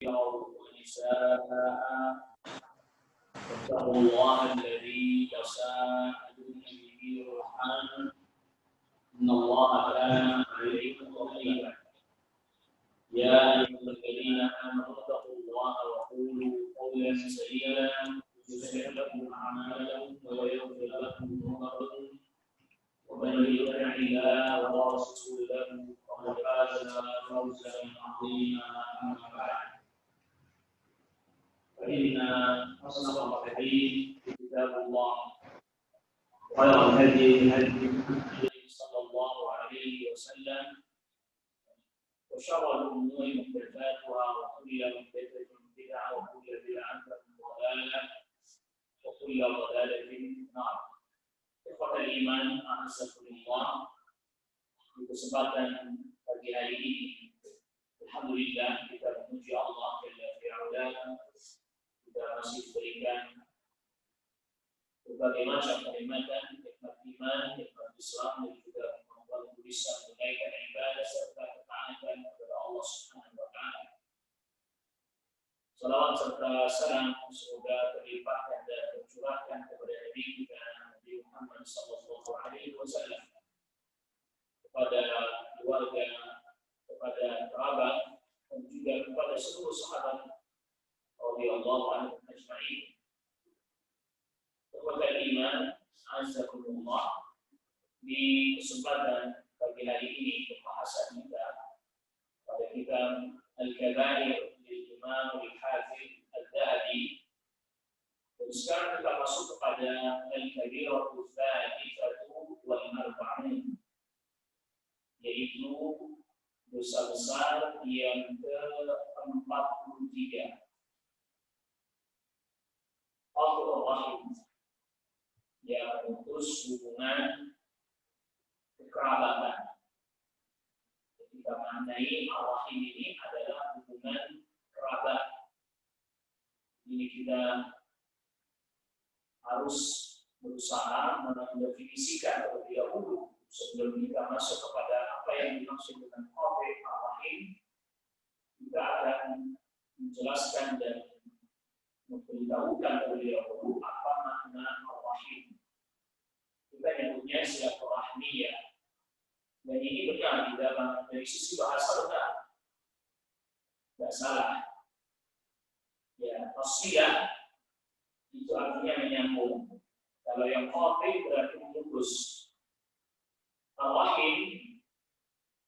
ونساء واتقوا الله الذي تساءلون به والأرحام إن الله كان عليكم رقيبا يا أيها الذين آمنوا اتقوا الله وقولوا قولا سديدا يصلح لكم أعمالكم ويغفر لكم ذنوبكم ومن يطع الله ورسوله فقد فاز فوزا عظيما أما بعد فإن أصدق الحديث كتاب الله خير الهدي هدي محمد صلى الله عليه وسلم وشر الأمور محدثاتها وكل محدثة بدعة وكل بدعة ضلالة وكل ضلالة في النار. Ikhwatal iman, a'azakumullah. Di kesempatan pagi hari ini, alhamdulillah kita memuji Allah Jalla fi'ala. Kita masih diberikan berbagai macam kenikmatan, nikmat iman, nikmat Islam, dan juga kemampuan untuk bisa menunaikan ibadah serta ketaatan kepada Allah Subhanahu wa taala. Salawat serta salam semoga terlimpahkan dan tercurahkan kepada Nabi kita Nabi Muhammad sallallahu alaihi wasallam, kepada keluarga, kepada kerabat, dan juga kepada seluruh sahabat radhiyallahu anhum ajma'in. Kepada iman, azakumullah, di kesempatan pagi hari ini pembahasan kita pada kitab Al-Kabair lil Imam Al-Hafidz Al-Dhahabi. Dan sekarang kita masuk kepada Al-Kabiratu Tsalitsatu wal Arba'in, yaitu dosa besar yang ke-43. Al-Rahim, yang memutus hubungan kekerabatan. Kita menandai Al-Rahim ini adalah hubungan kerabat. Ini kita harus berusaha mendefinisikan terlebih dahulu sebelum kita masuk kepada apa yang dimaksud dengan Al-Rahim. Kita akan menjelaskan dan memberitahukan terlebih dahulu apa makna Al-Rahim. Kita nyebutnya silaturahmiyah. Dan ini benar di dalam dari sisi bahasa benar, tidak salah. Ya, tasfiyah itu artinya menyambung. Kalau yang qati berarti memutus. Al-Rahim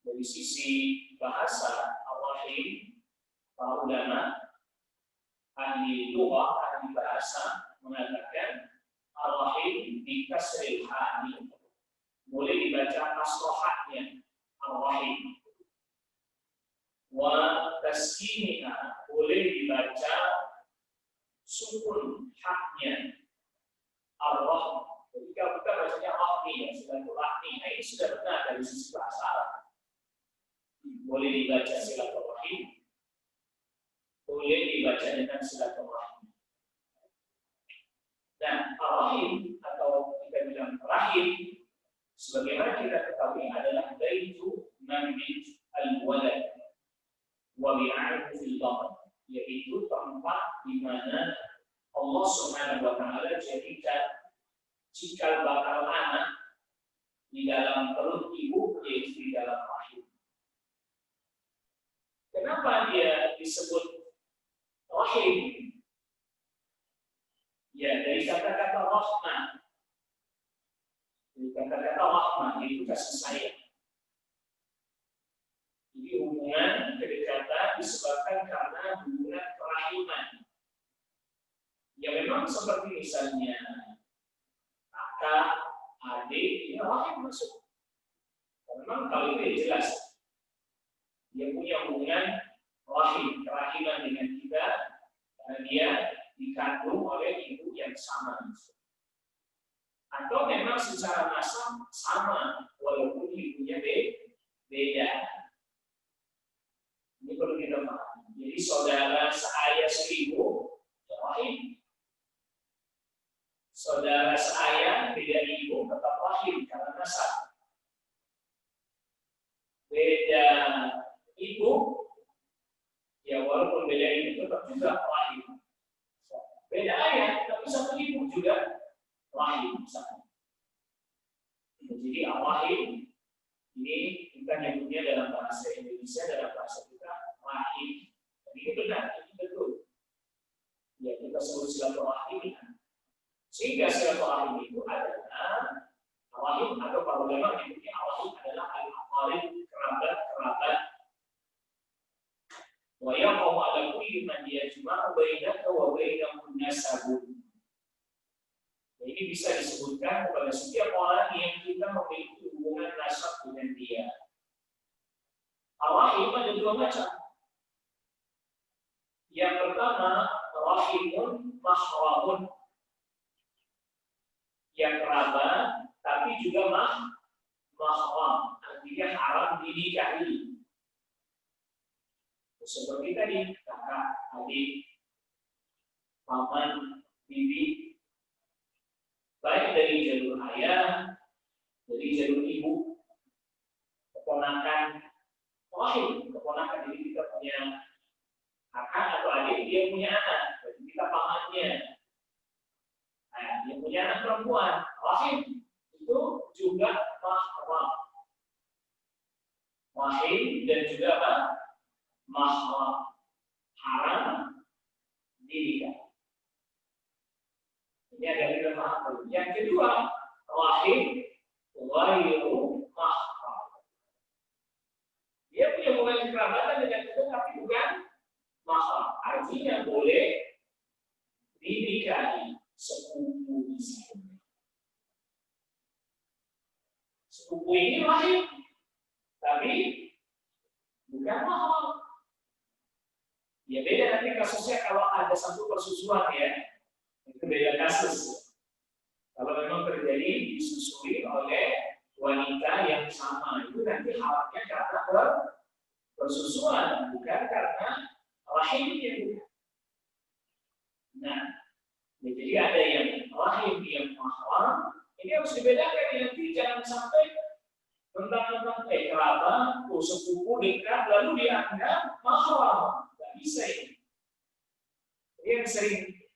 dari sisi bahasa, Al-Rahim para ulama ahli lughah, ahli bahasa mengatakan Ar-Rahim di kasril ha, boleh dibaca kasrohatnya Ar-Rahim, wa taskiniha boleh dibaca sukun haknya Ar-Rahim. Ketika kita bacanya rahmi, ya silaturahmi, ini sudah benar dari sisi bahasa Arab. Boleh dibaca silaturahim, boleh dibaca dengan silaturahmi. Dan Ar-Rahim atau kita bilang rahim, sebagaimana kita ketahui adalah baitu manbit al-walad wa bi'ahu fil batn, yaitu tempat di mana Allah Subhanahu wa taala jadikan cikal bakal anak di dalam perut ibu, yaitu di dalam rahim. Kenapa dia disebut rahim? Ya, dari kata-kata rahmah. Dari kata-kata rahmah itu kasih sayang. Jadi hubungan kedekatan disebabkan karena hubungan kerahiman. Ya memang seperti misalnya kakak, adik, ya rahim masuk. Memang kalau itu jelas dia punya hubungan rahim, kerahiman dengan kita karena dia dikandung oleh ibu yang sama. Atau memang secara nasab sama walaupun ibunya beda. Ini perlu kita pahami. Jadi saudara seayah seribu, rahim. Saudara seayah beda ibu tetap rahim karena nasab. Beda ibu, ya walaupun beda ibu itu juga rahim. Beda ayat, tapi satu ibu juga rahim. Jadi rahim ini kita nyebutnya dalam bahasa Indonesia, dalam bahasa kita rahim. Ini benar, ini betul. Ya, kita sebut silaturahim. Sehingga silaturahim itu adalah rahim atau para ulama menyebutnya rahim adalah al-aqarib, kerabat. Wa yaqau ala kulli man yajma'u bainaka wa bainahu nasabun. Ini bisa disebutkan kepada setiap orang yang kita memiliki hubungan nasab dengan dia. Rahim ada dua macam. Yang pertama, rahimun mahramun. Yang kerabat, tapi juga mahram, artinya haram dinikahi. Seperti tadi, kakak, adik, paman, bibi, baik dari jalur ayah, dari jalur ibu, keponakan, rahim, keponakan. Jadi kita punya kakak atau adik, dia punya anak, jadi kita pamannya. Nah, dia punya anak perempuan, rahim itu juga mahram. Rahim dan juga apa? Mahram, haram dinikahi. Ini ada lima mahram. Yang kedua, rahim ghairu mahram. Dia punya hubungan kerabatan dengan kita, tapi bukan mahram. Artinya boleh dinikahi sepupu misalnya. Sepupu ini rahim, tapi bukan mahram. Ya beda nanti kasusnya kalau ada satu persusuan ya, itu beda kasus. Kalau memang terjadi disusui oleh wanita yang sama, itu nanti haramnya karena persusuan, bukan karena rahimnya. Nah, jadi ada yang rahim yang mahram, ini harus dibedakan nanti, jangan sampai tentang kerabat, sepupu dekat lalu dianggap mahram. Bisa ini.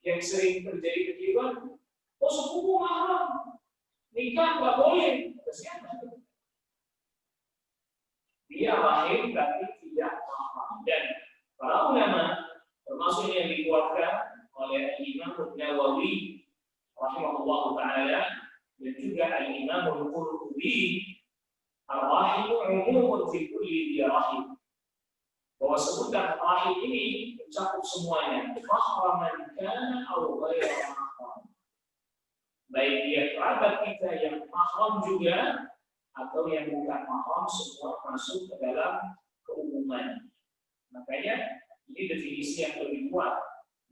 Yang sering terjadi kekeliruan, sepupu mahram, nikah nggak boleh. Siapa? Dia rahim tapi tidak mahram. Dan para ulama, termasuk yang dikuatkan oleh Imam Nawawi rahimahullah taala dan juga Imam Al-Qurtubi, ar-rahimu umumun fi kulli rahim. Bahwa sebutan rahim ini mencakup semuanya, mahraman kana aw ghairu mahram. Baik dia kerabat kita yang mahram juga atau yang bukan mahram, semua masuk ke dalam keumuman. Makanya ini definisi yang lebih kuat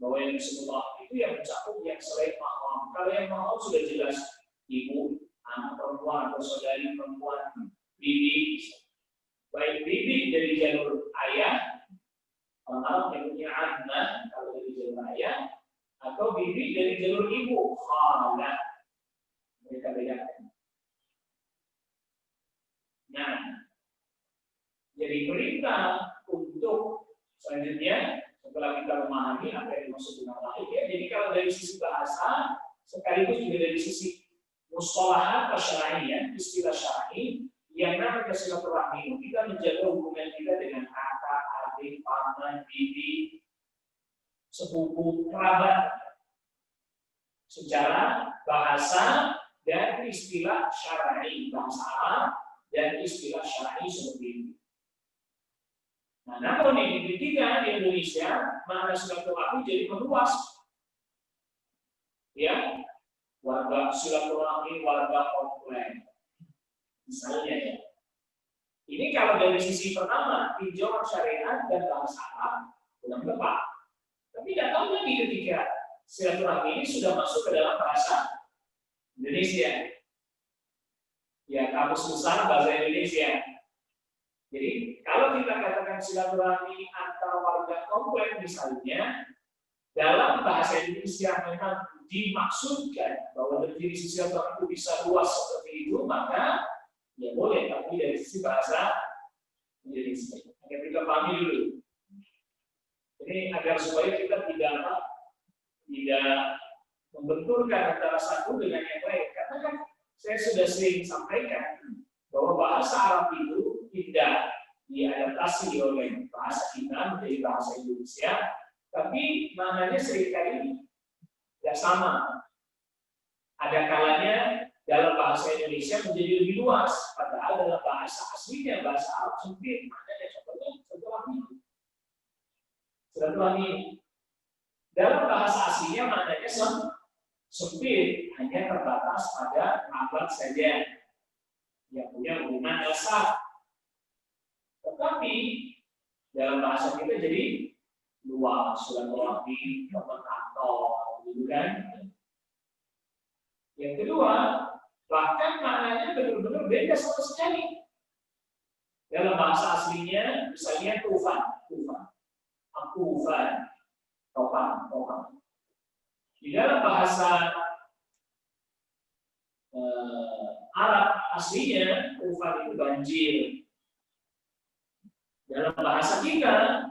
bahwa yang disebut rahim itu yang mencakup yang selain mahram. Kalau yang mahram sudah jelas ibu, anak perempuan atau saudari perempuan, bibi. Baik bibi dari jalur ayah, orang Arab menyebutnya ammah kalau dari jalur ayah, atau bibi dari jalur ibu, khalah. Mereka bedakan. Nah, jadi perintah untuk selanjutnya setelah kita memahami apa yang dimaksud dengan rahim, ya, jadi kalau dari sisi bahasa sekaligus juga dari sisi mustalahat syar'iyyah, istilah syar'i. Yang namanya silaturahmi itu kita menjaga hubungan kita dengan kakak, adik, paman, bibi, sepupu, kerabat secara bahasa dan istilah syar'i, bahasa Arab dan istilah syar'i seperti ini. Nah, namun di kita di Indonesia makna silaturahmi jadi meluas. Ya, warga silaturahmi, warga komplain. Misalnya ya, ini kalau dari sisi pertama tinjauan syariat dan bahasa Arab belum tepat. Tapi tidak tahu lagi ketika silaturahmi ini sudah masuk ke dalam bahasa Indonesia. Ya, kamus besar bahasa Indonesia. Jadi kalau kita katakan silaturahmi antar warga komplek misalnya, dalam bahasa Indonesia memang dimaksudkan bahwa definisi silaturahmi itu bisa luas seperti itu, maka ya boleh, tapi dari sisi bahasa Indonesia. Kita pahami dulu. Ini agar supaya kita tidak membenturkan antara satu dengan yang lain. Karena kan saya sudah sering sampaikan bahwa bahasa Arab itu tidak diadaptasi oleh bahasa kita menjadi bahasa Indonesia, tapi maknanya seringkali tidak sama. Ada kalanya dalam bahasa Indonesia menjadi lebih luas, padahal dalam bahasa aslinya bahasa Arab sempit. Maknanya contohnya silaturahmi. Dalam bahasa aslinya maknanya sempit, hanya terbatas pada kerabat saja yang punya hubungan dasar. Tetapi dalam bahasa kita jadi luas, silaturahmi, teman kantor, gitu kan? Yang kedua, bahkan maknanya benar-benar beda sama sekali. Dalam bahasa aslinya, misalnya tufan, topan. Di dalam bahasa Arab aslinya, tufan itu banjir. Dalam bahasa kita,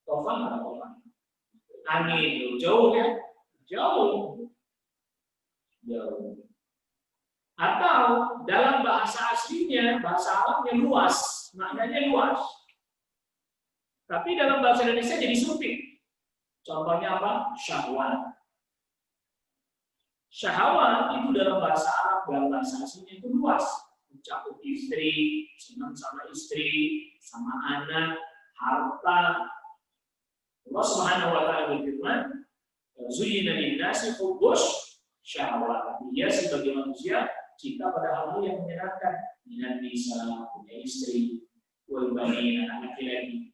tofan apa tofan? Angin, jauh kan? Jauh. Atau dalam bahasa aslinya, bahasa Arabnya luas, maknanya luas. Tapi dalam bahasa Indonesia jadi sempit. Contohnya apa? Syahwat. Syahwat itu dalam bahasa Arab, dalam bahasa aslinya itu luas. Mencakup istri, senang sama istri, sama anak, harta. Allah Subhanahu wa taala berfirman, "Zuyyina lin-nasi hubbus syahwat." Dia sebagai manusia cinta pada hal yang menyenangkan, minan nisa, punya istri, wal banin, anak laki-laki,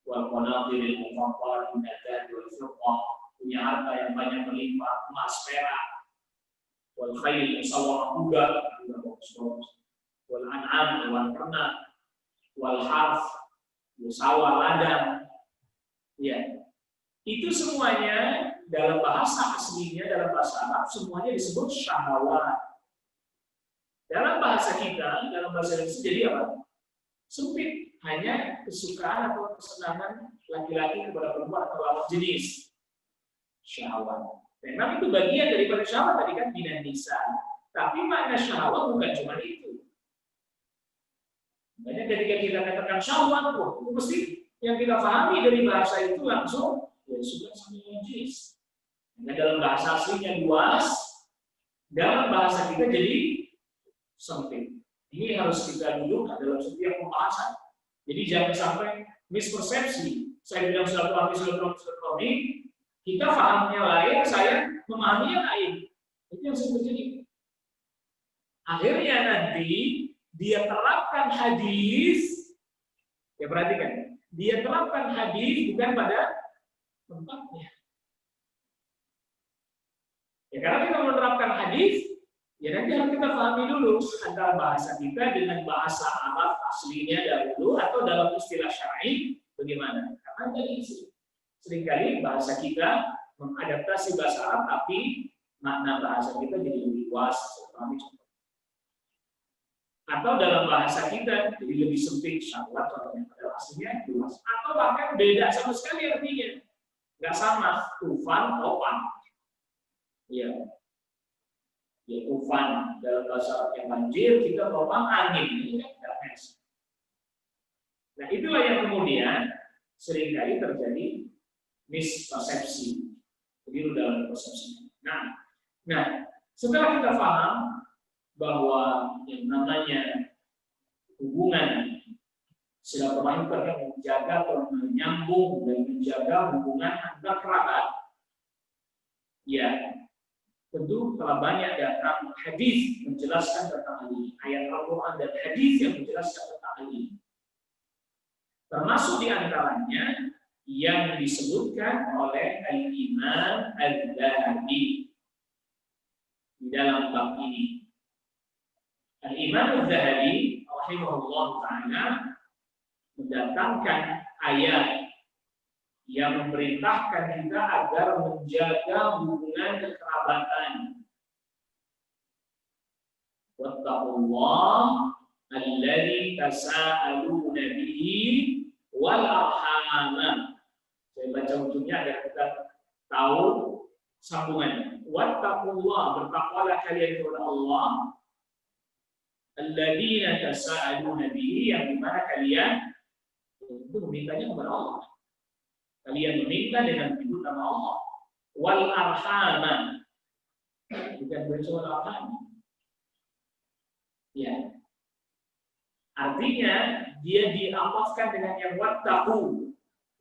wal qanatiril muqantarah min al-dhahab wal fiddah, punya harta yang banyak melimpah, emas, perak, wal khayl musawwarah kuda, wal an'am, wal ternak, wal harf, sawah, ladang. Ya. Itu semuanya dalam bahasa aslinya, dalam bahasa Arab semuanya disebut syahwat. Dalam bahasa kita, dalam bahasa Indonesia jadi apa? Sempit, hanya kesukaan atau kesenangan laki-laki kepada perempuan atau lawan jenis. Syahwat. Memang itu bagian daripada syahwat tadi kan minan nisa. Tapi makna syahwat bukan cuma itu. Makanya ketika kita katakan syahwat, itu mesti yang kita pahami dari bahasa itu langsung ya suka sama jenis. Karena dalam bahasa aslinya luas, dalam bahasa kita jadi sempit. Ini harus kita duduk dalam setiap pembahasan. Jadi jangan sampai mispersepsi. Saya bilang silaturahmi, kita pahamnya lain, saya memahami yang lain. Itu yang sering terjadi. Akhirnya nanti dia terapkan hadis, ya perhatikan, dia terapkan hadis bukan pada tempatnya. Ya karena kita menerapkan hadis, ya nanti harus kita pahami dulu antara bahasa kita dengan bahasa Arab aslinya dahulu atau dalam istilah syar'i bagaimana. Karena tadi seringkali bahasa kita mengadaptasi bahasa Arab tapi makna bahasa kita jadi lebih luas. Atau dalam bahasa kita jadi lebih sempit syahwat contohnya pada aslinya luas. Atau bahkan beda sama sekali artinya. Nggak sama, tufan, topan. Ya. Ya tufan dalam bahasa Arab yang banjir, kita topan angin. Ini kan tidak mes. Nah itulah yang kemudian seringkali terjadi mispersepsi. Jadi dalam persepsi. Nah, setelah kita paham bahwa yang namanya hubungan silaturahmi yang menjaga atau menyambung dan menjaga hubungan antar kerabat, ya tentu telah banyak datang hadis menjelaskan tentang hal ini, ayat Al-Quran dan hadis yang menjelaskan tentang hal ini. Termasuk diantaranya yang disebutkan oleh Al-Imam Al-Zahabi di dalam bab ini. Al-Imam Al-Zahabi rahimahullah ta'ala mendatangkan ayat yang memerintahkan kita agar menjaga hubungan kekerabatan. Wattaqullah alladzi tasaaluna bihi wal arham Saya baca ujungnya agar kita tahu sambungannya. Wattaqullah, bertakwalah kalian kepada Allah, alladzina tasaaluna bihi, yang dimana kalian itu memintanya kepada Allah. Kalian meminta dengan menyebut nama Allah. Wal arhama, bukan bersuara arham. Ya. Artinya dia diampaskan dengan yang wattaqu.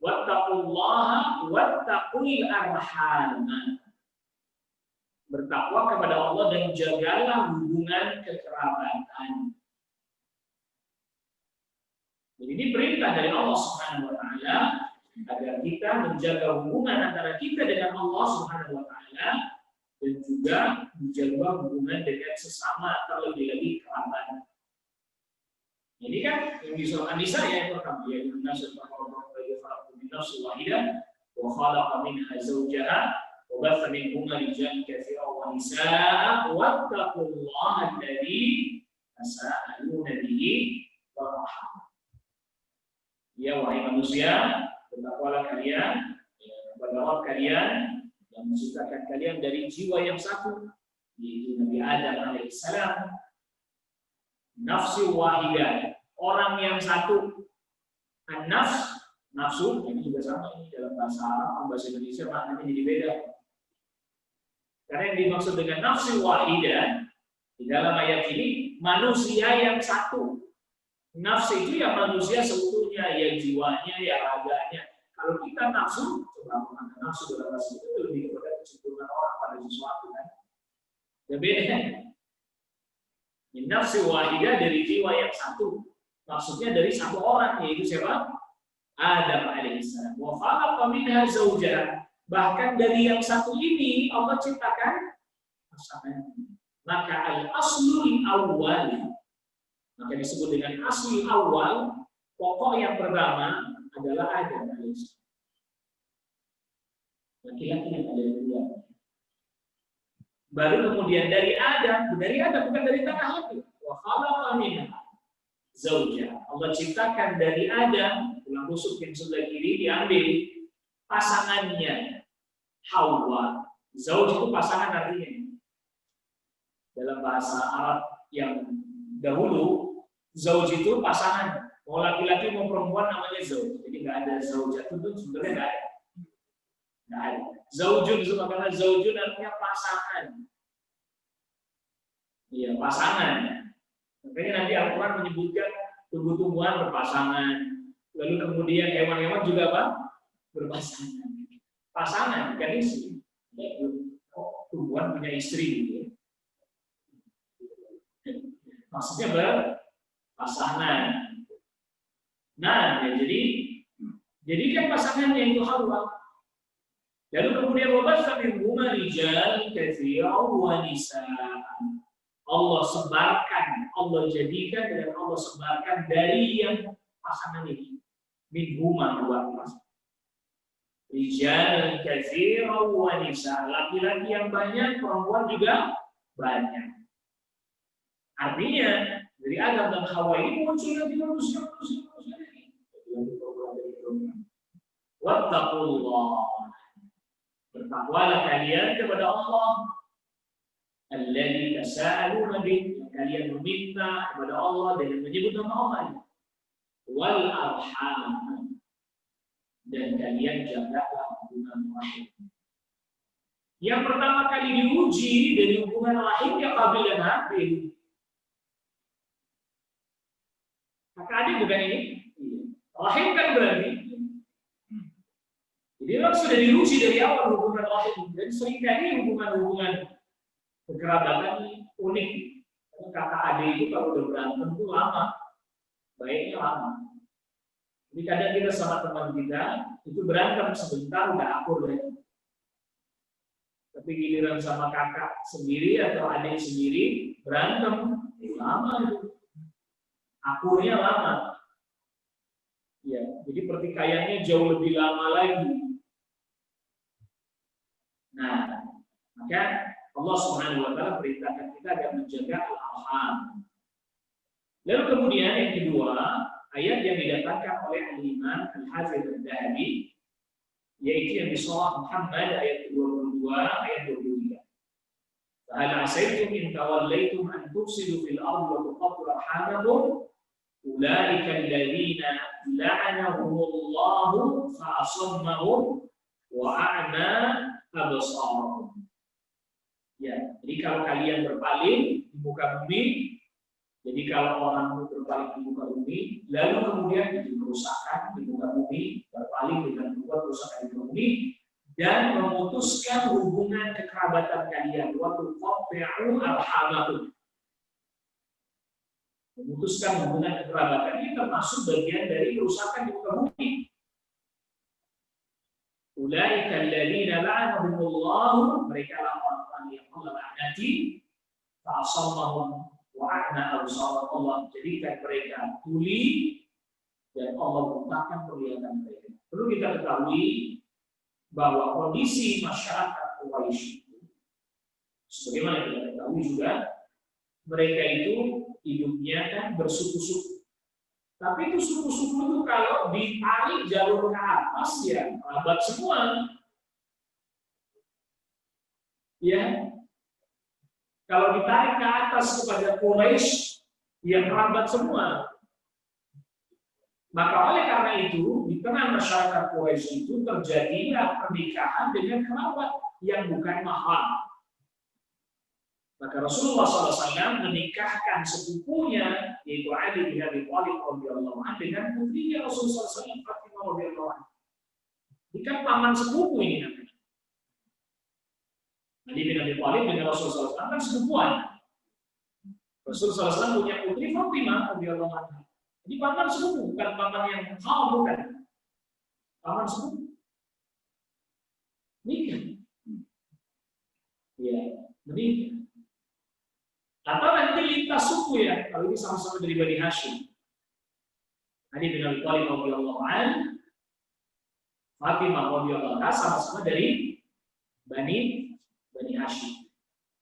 Wattaqullaha wattaqul arhama. Bertakwa kepada Allah dan jagalah hubungan kekerabatan. Jadi ini perintah dari Allah Subhanahu wa taala agar kita menjaga hubungan antara kita dengan Allah Subhanahu wa taala dan juga menjaga hubungan dengan sesama, terlebih lagi kerabat. Ini kan yang di surah An-Nisa yang pertama, yaitu nasul nafsu wahidah wa khalaqa minha zawjaha wa batha minhuma rijalan katsiran wa nisaa'a wattaqullaha alladzi tasaaluna bihi wal arham. Ya wahai manusia, bertakwalah kalian kepada Allah kalian yang menciptakan kalian dari jiwa yang satu, yaitu Nabi Adam alaihissalam. Nafsu wahidah, orang yang satu. An-nafs, nafsu, ini juga sama, ini dalam bahasa Arab, bahasa Indonesia maknanya jadi beda. Karena yang dimaksud dengan nafsu wahidah di dalam ayat ini manusia yang satu. Nafsu itu ya manusia seutuhnya, ya jiwanya, ya raganya. Kalau kita nafsu, coba mengatakan nafsu dalam bahasa itu lebih kepada kecenderungan orang pada sesuatu kan. Ya beda. Nafsu wahidah dari jiwa yang satu. Maksudnya dari satu orang, yaitu siapa? Adam alaihissalam. Wa khalaqa minha zawjaha. Bahkan dari yang satu ini Allah ciptakan pasangan. Maka al-aslul awwal, maka disebut dengan aslul awal, pokok yang pertama adalah Adam alaihissalam. Laki-laki yang ada dua. Baru kemudian dari Adam bukan dari tanah lagi. Wa khalaqa minha zawjaha. Allah ciptakan dari Adam, tulang rusuk yang sebelah kiri diambil pasangannya Hawa. Zauj itu pasangan artinya. Dalam bahasa Arab yang dahulu, zauj itu pasangan. Mau laki-laki mau perempuan namanya zauj. Jadi nggak ada zaujah itu sebenarnya nggak ada. Nggak ada. Zaujun itu karena zaujun artinya pasangan. Iya, pasangan. Makanya nanti Al-Quran menyebutkan tumbuh-tumbuhan berpasangan. Lalu kemudian hewan-hewan juga apa? Berpasangan. Pasangan, bukan istri. Tumbuhan punya istri gitu ya. Maksudnya berpasangan. Nah, ya, jadi kan pasangannya itu Hawa. Lalu kemudian wabatha minhuma rijalan katsiran wa nisaa'an. Allah sebarkan, Allah jadikan dan Allah sebarkan dari yang pasangan ini. Minhuma dua pasangan. Rijalan katsiran wa nisaa'an. Laki-laki yang banyak, perempuan juga banyak. Artinya dari Adam dan Hawa ini muncul lagi manusia ini. Wattaqullah. Bertakwalah kalian kepada Allah. Alladzi tasaaluna bih, kalian meminta kepada Allah dengan menyebut nama Allah. Wal arham, dan kalian jagalah hubungan rahim. Yang pertama kali diuji dari hubungan rahim ya Qabil dan Habil. Kakak adik bukan ini? Rahim kan berarti. Jadi memang sudah diuji dari awal hubungan rahim. Dan seringkali hubungan-hubungan kekerabatan ini unik. Kakak adik itu kalau udah berantem itu lama. Baiknya lama. Jadi kadang kita sama teman kita itu berantem sebentar udah akur lagi. Tapi giliran sama kakak sendiri atau adik sendiri berantem lama itu. Akurnya lama. Ya, jadi pertikaiannya jauh lebih lama lagi. Nah, maka Allah Subhanahu wa taala perintahkan kita agar menjaga al-arham. Lalu kemudian yang kedua, ayat yang didatangkan oleh Al-Imam Al-Hafidz Adz-Dzahabi yaitu yang di surah Muhammad ayat 22 ayat 23. Hal asaitum in tawallaitum an tufsidu fil ardi wa tuqattu arhamakum ulaika alladziina la'anahumullahu fa'asammahum wa a'ma absarahum. Ya, jadi kalau kalian berpaling di muka bumi, jadi kalau orang berpaling di muka bumi, lalu kemudian bikin kerusakan di muka bumi, berpaling dengan membuat kerusakan di muka bumi, dan memutuskan hubungan kekerabatan kalian, waktu qat'u arhamakum. Memutuskan hubungan kekerabatan ini termasuk bagian dari kerusakan di muka bumi. Ulaika alladziina la'anahumullah, mereka lah orang-orang yang Allah laknati, fa'asammahum wa a'ma absarahum, Allah jadikan mereka tuli dan Allah bukakan penglihatan mereka. Perlu kita ketahui bahwa kondisi masyarakat Quraisy itu, sebagaimana kita ketahui juga, mereka itu hidupnya kan bersuku-suku. Tapi itu suku-suku itu kalau ditarik jalur ke atas ya kerabat semua. Ya. Kalau ditarik ke atas kepada Quraisy ya kerabat semua. Maka oleh karena itu di tengah masyarakat Quraisy itu terjadilah pernikahan dengan kerabat yang bukan mahram. Maka Rasulullah SAW menikahkan sepupunya, yaitu Ali bin Abi Thalib radhiyallahu anhu dengan putrinya Rasulullah SAW, Fatimah radhiyallahu anha. Ini kan paman sepupu ini namanya. Ali bin Abi Thalib dengan Rasulullah SAW kan sepupuan. Rasulullah SAW punya putri Fatimah radhiyallahu anha. Jadi paman sepupu, bukan paman yang bukan. Paman sepupu. Nikah. Ya, menikah. Atau nanti lintas suku ya, kalau ini sama-sama dari Bani Hashim. Ali bin Abi Thalib radhiyallahu anhu, Fatimah radhiyallahu anha sama-sama dari Bani Hashim.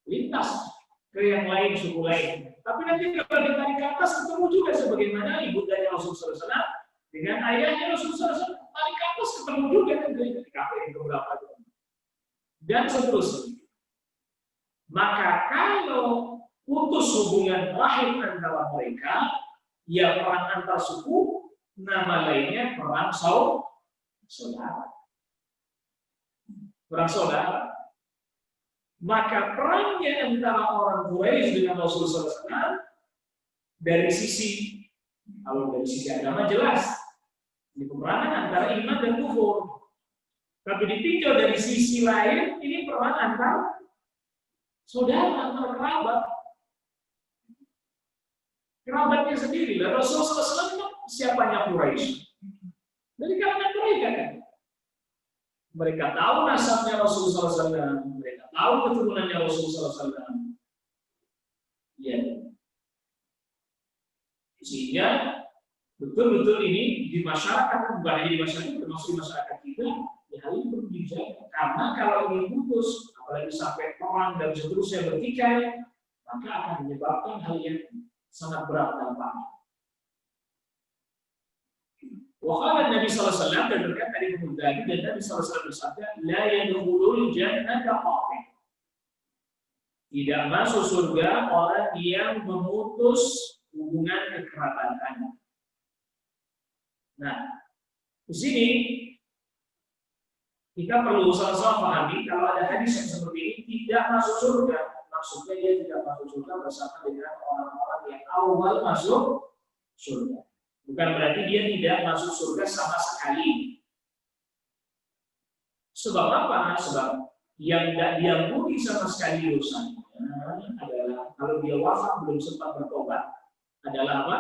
Lintas ke yang lain, suku lain. Tapi nanti kalau ditarik ke atas ketemu juga sebagaimana ibundanya Rasulullah SAW dengan ayahnya Rasulullah SAW. Tarik ke atas ketemu juga kan dari kakek yang keberapa itu. Dan seterusnya. Maka kalau putus hubungan rahim antara mereka, ya perang antar suku, nama lainnya perang saudara. Perang saudara. Maka perangnya antara orang Quraisy dengan Rasulullah SAW dari sisi, kalau dari sisi agama jelas, ini peperangan antara iman dan kufur. Tapi ditinjau dari sisi lain, ini perang antar saudara, antar kerabat. Kerabatnya sendiri lah. Rasulullah SAW siapanya Quraisy? Dari kalangan mereka kan. Mereka tahu nasabnya Rasulullah SAW, mereka tahu keturunannya Rasulullah SAW. Ya. Sehingga betul-betul ini di masyarakat, bukan hanya di masyarakat, termasuk di masyarakat kita, ya hal ini perlu dijaga. Karena kalau ini putus, apalagi sampai perang dan seterusnya bertikai, maka akan menyebabkan hal yang sangat berat dampaknya. Waqala Nabi sallallahu alaihi wasallam, dan berkata dari Mudhani, dan Nabi sallallahu alaihi wasallam bersabda, la yadkhulul jannata qati'. Tidak masuk surga orang yang memutus hubungan kekerabatan. Nah, di sini kita perlu sama-sama pahami kalau ada hadis yang seperti ini tidak masuk surga. Maksudnya dia tidak masuk surga bersama dengan orang-orang yang awal masuk surga. Bukan berarti dia tidak masuk surga sama sekali. Sebab apa? Sebab yang tidak diampuni sama sekali dosanya adalah kalau dia wafat belum sempat bertobat adalah apa?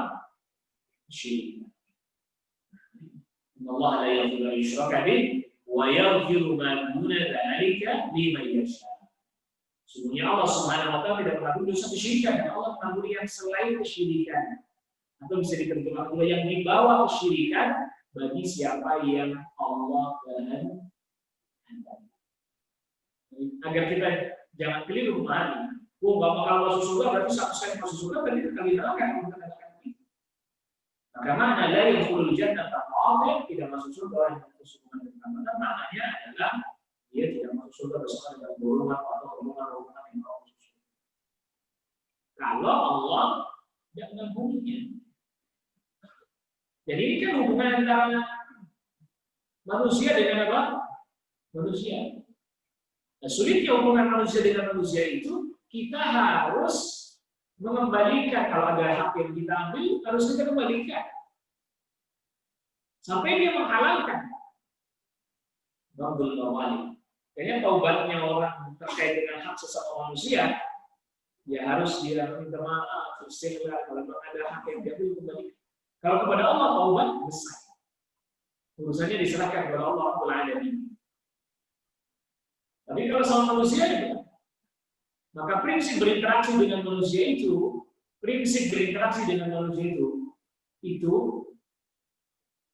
Syirik. Allah la yaghfiru an yushraka bihi wa yaghfiru ma duna dzalika liman yasha. Sesungguhnya Allah Subhanahu wa taala tidak mengampuni dosa kesyirikan, dan Allah mengampuni yang selain kesyirikan. Atau bisa diterjemahkan juga yang dibawa kesyirikan bagi siapa yang Allah kehendaki. Agar kita jangan keliru memahami. Oh, nggak bakal masuk surga berarti satu sekali masuk surga berarti sekali neraka. Maka mana la yadkhulul jannata kafir, tidak masuk surga. Orang yang memutus hubungan dengan kerabat, maknanya adalah dia tidak masuk surga bersama dengan golongan atau golongan yang mau masuk surga. Kalau Allah tidak mengampuninya. Jadi ini kan hubungan antara manusia dengan apa? Manusia. Nah, sulitnya hubungan manusia dengan manusia itu, kita harus mengembalikan. Kalau ada hak yang kita ambil, harus kita kembalikan. Sampai dia menghalalkan. Rabbul Mawali. Kayaknya taubatnya orang terkait dengan hak sesama manusia, ya harus dia minta maaf, istighfar, kalau memang ada hak yang dia ambil kembalikan. Kalau kepada Allah taubat besar. Urusannya diserahkan kepada Allah Rabbul Alamin. Tapi kalau sama manusia itu, maka prinsip berinteraksi dengan manusia itu,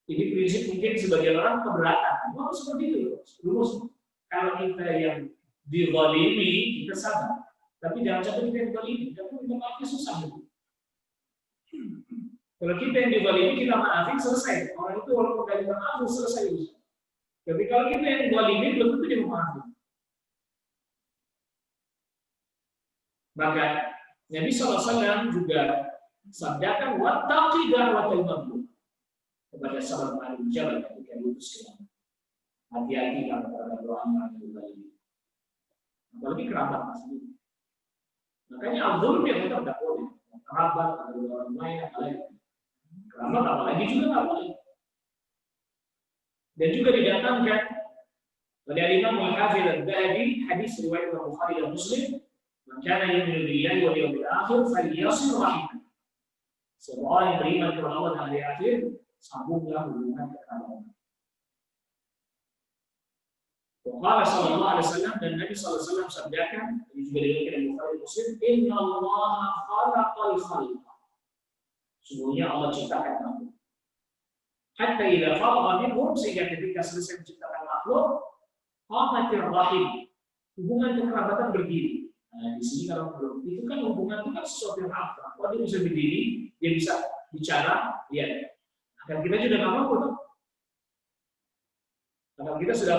ini prinsip mungkin sebagian orang keberatan. Oh, seperti itu. Rumus. Kalau kita yang dizalimi, kita sabar. Tapi jangan sampai kita yang dizalimi. Kita minta maafnya susah. Kalau kita yang dizalimi, kita maafin, selesai. Orang itu walaupun tidak minta maaf, selesai. Tapi kalau kita yang dizalimi, belum tentu dia memaafin. Maka Nabi SAW juga sabdakan wattaqi da'watal mazlum kepada sahabat Mu'adz bin Jabal ketika diutus ke Yaman. Hati-hati kalau terhadap doanya yang dibalik. Apalagi kerabat masih. Makanya al-zulm yang tetap tidak boleh. Kerabat atau orang lain apalagi. Kerabat apalagi juga tidak boleh. Dan juga didatangkan oleh Imam Al-Hafidz Adz-Dzahabi hadis riwayat Bukhari dan Muslim, "Man kana yu'minu billahi wal yawmil akhir falyasil rahimah." Semua orang yang beriman kepada Allah dan hari akhir, sambunglah hubungan kekerabatan. Qala sallallahu alaihi wasallam, dan Nabi sallallahu alaihi wasallam sabdakan, ini juga diriwayatkan oleh Bukhari dan Muslim, "Inna Allah khalaqal khalqa." Sungguhnya Allah ciptakan makhluk. Hatta idza faragha minhum, sehingga ketika selesai menciptakan makhluk, qamatir rahim, hubungan kekerabatan berdiri. Nah, di sini kalau belum, itu kan hubungan itu kan sesuatu yang abstrak. Kalau dia bisa berdiri, dia bisa bicara, lihat. Dan kita juga nggak mampu, tuh. Karena kita sudah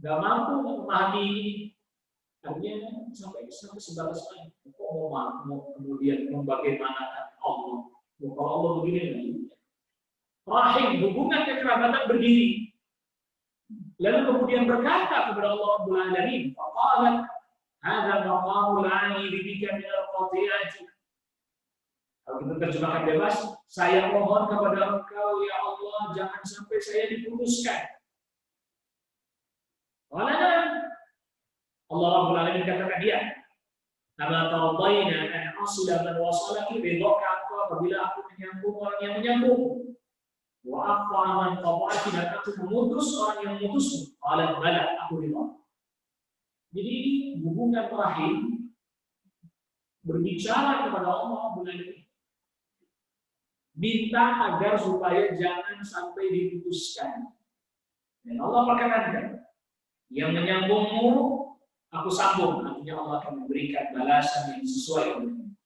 nggak mampu memahami, artinya sampai sebatas mana. Kok mau kemudian membagaimanakan Allah? Kalau Allah begini, rahim, hubungan kekerabatan berdiri. Lalu kemudian berkata kepada Allah Rabbul Alamin, faqalat hadza maqamul 'aidi bika min al-qati'ati. Kalau kita terjemahkan bebas, saya mohon kepada Engkau ya Allah, jangan sampai saya diputuskan. Allah Rabbul Alamin katakan dia, "Kama tardaina an asila man wasalaki ridhaka aku apabila aku menyambung orang yang menyambung. Wa aqwa man qata'aki, dan aku memutus orang yang memutusmu. Qala bala, aku ridha." Jadi hubungan rahim berbicara kepada Allah Rabbul Alamin. Minta agar supaya jangan sampai diputuskan. Dan Allah perkenankan, yang menyambungmu aku sambung, artinya Allah akan memberikan balasan yang sesuai denganmu.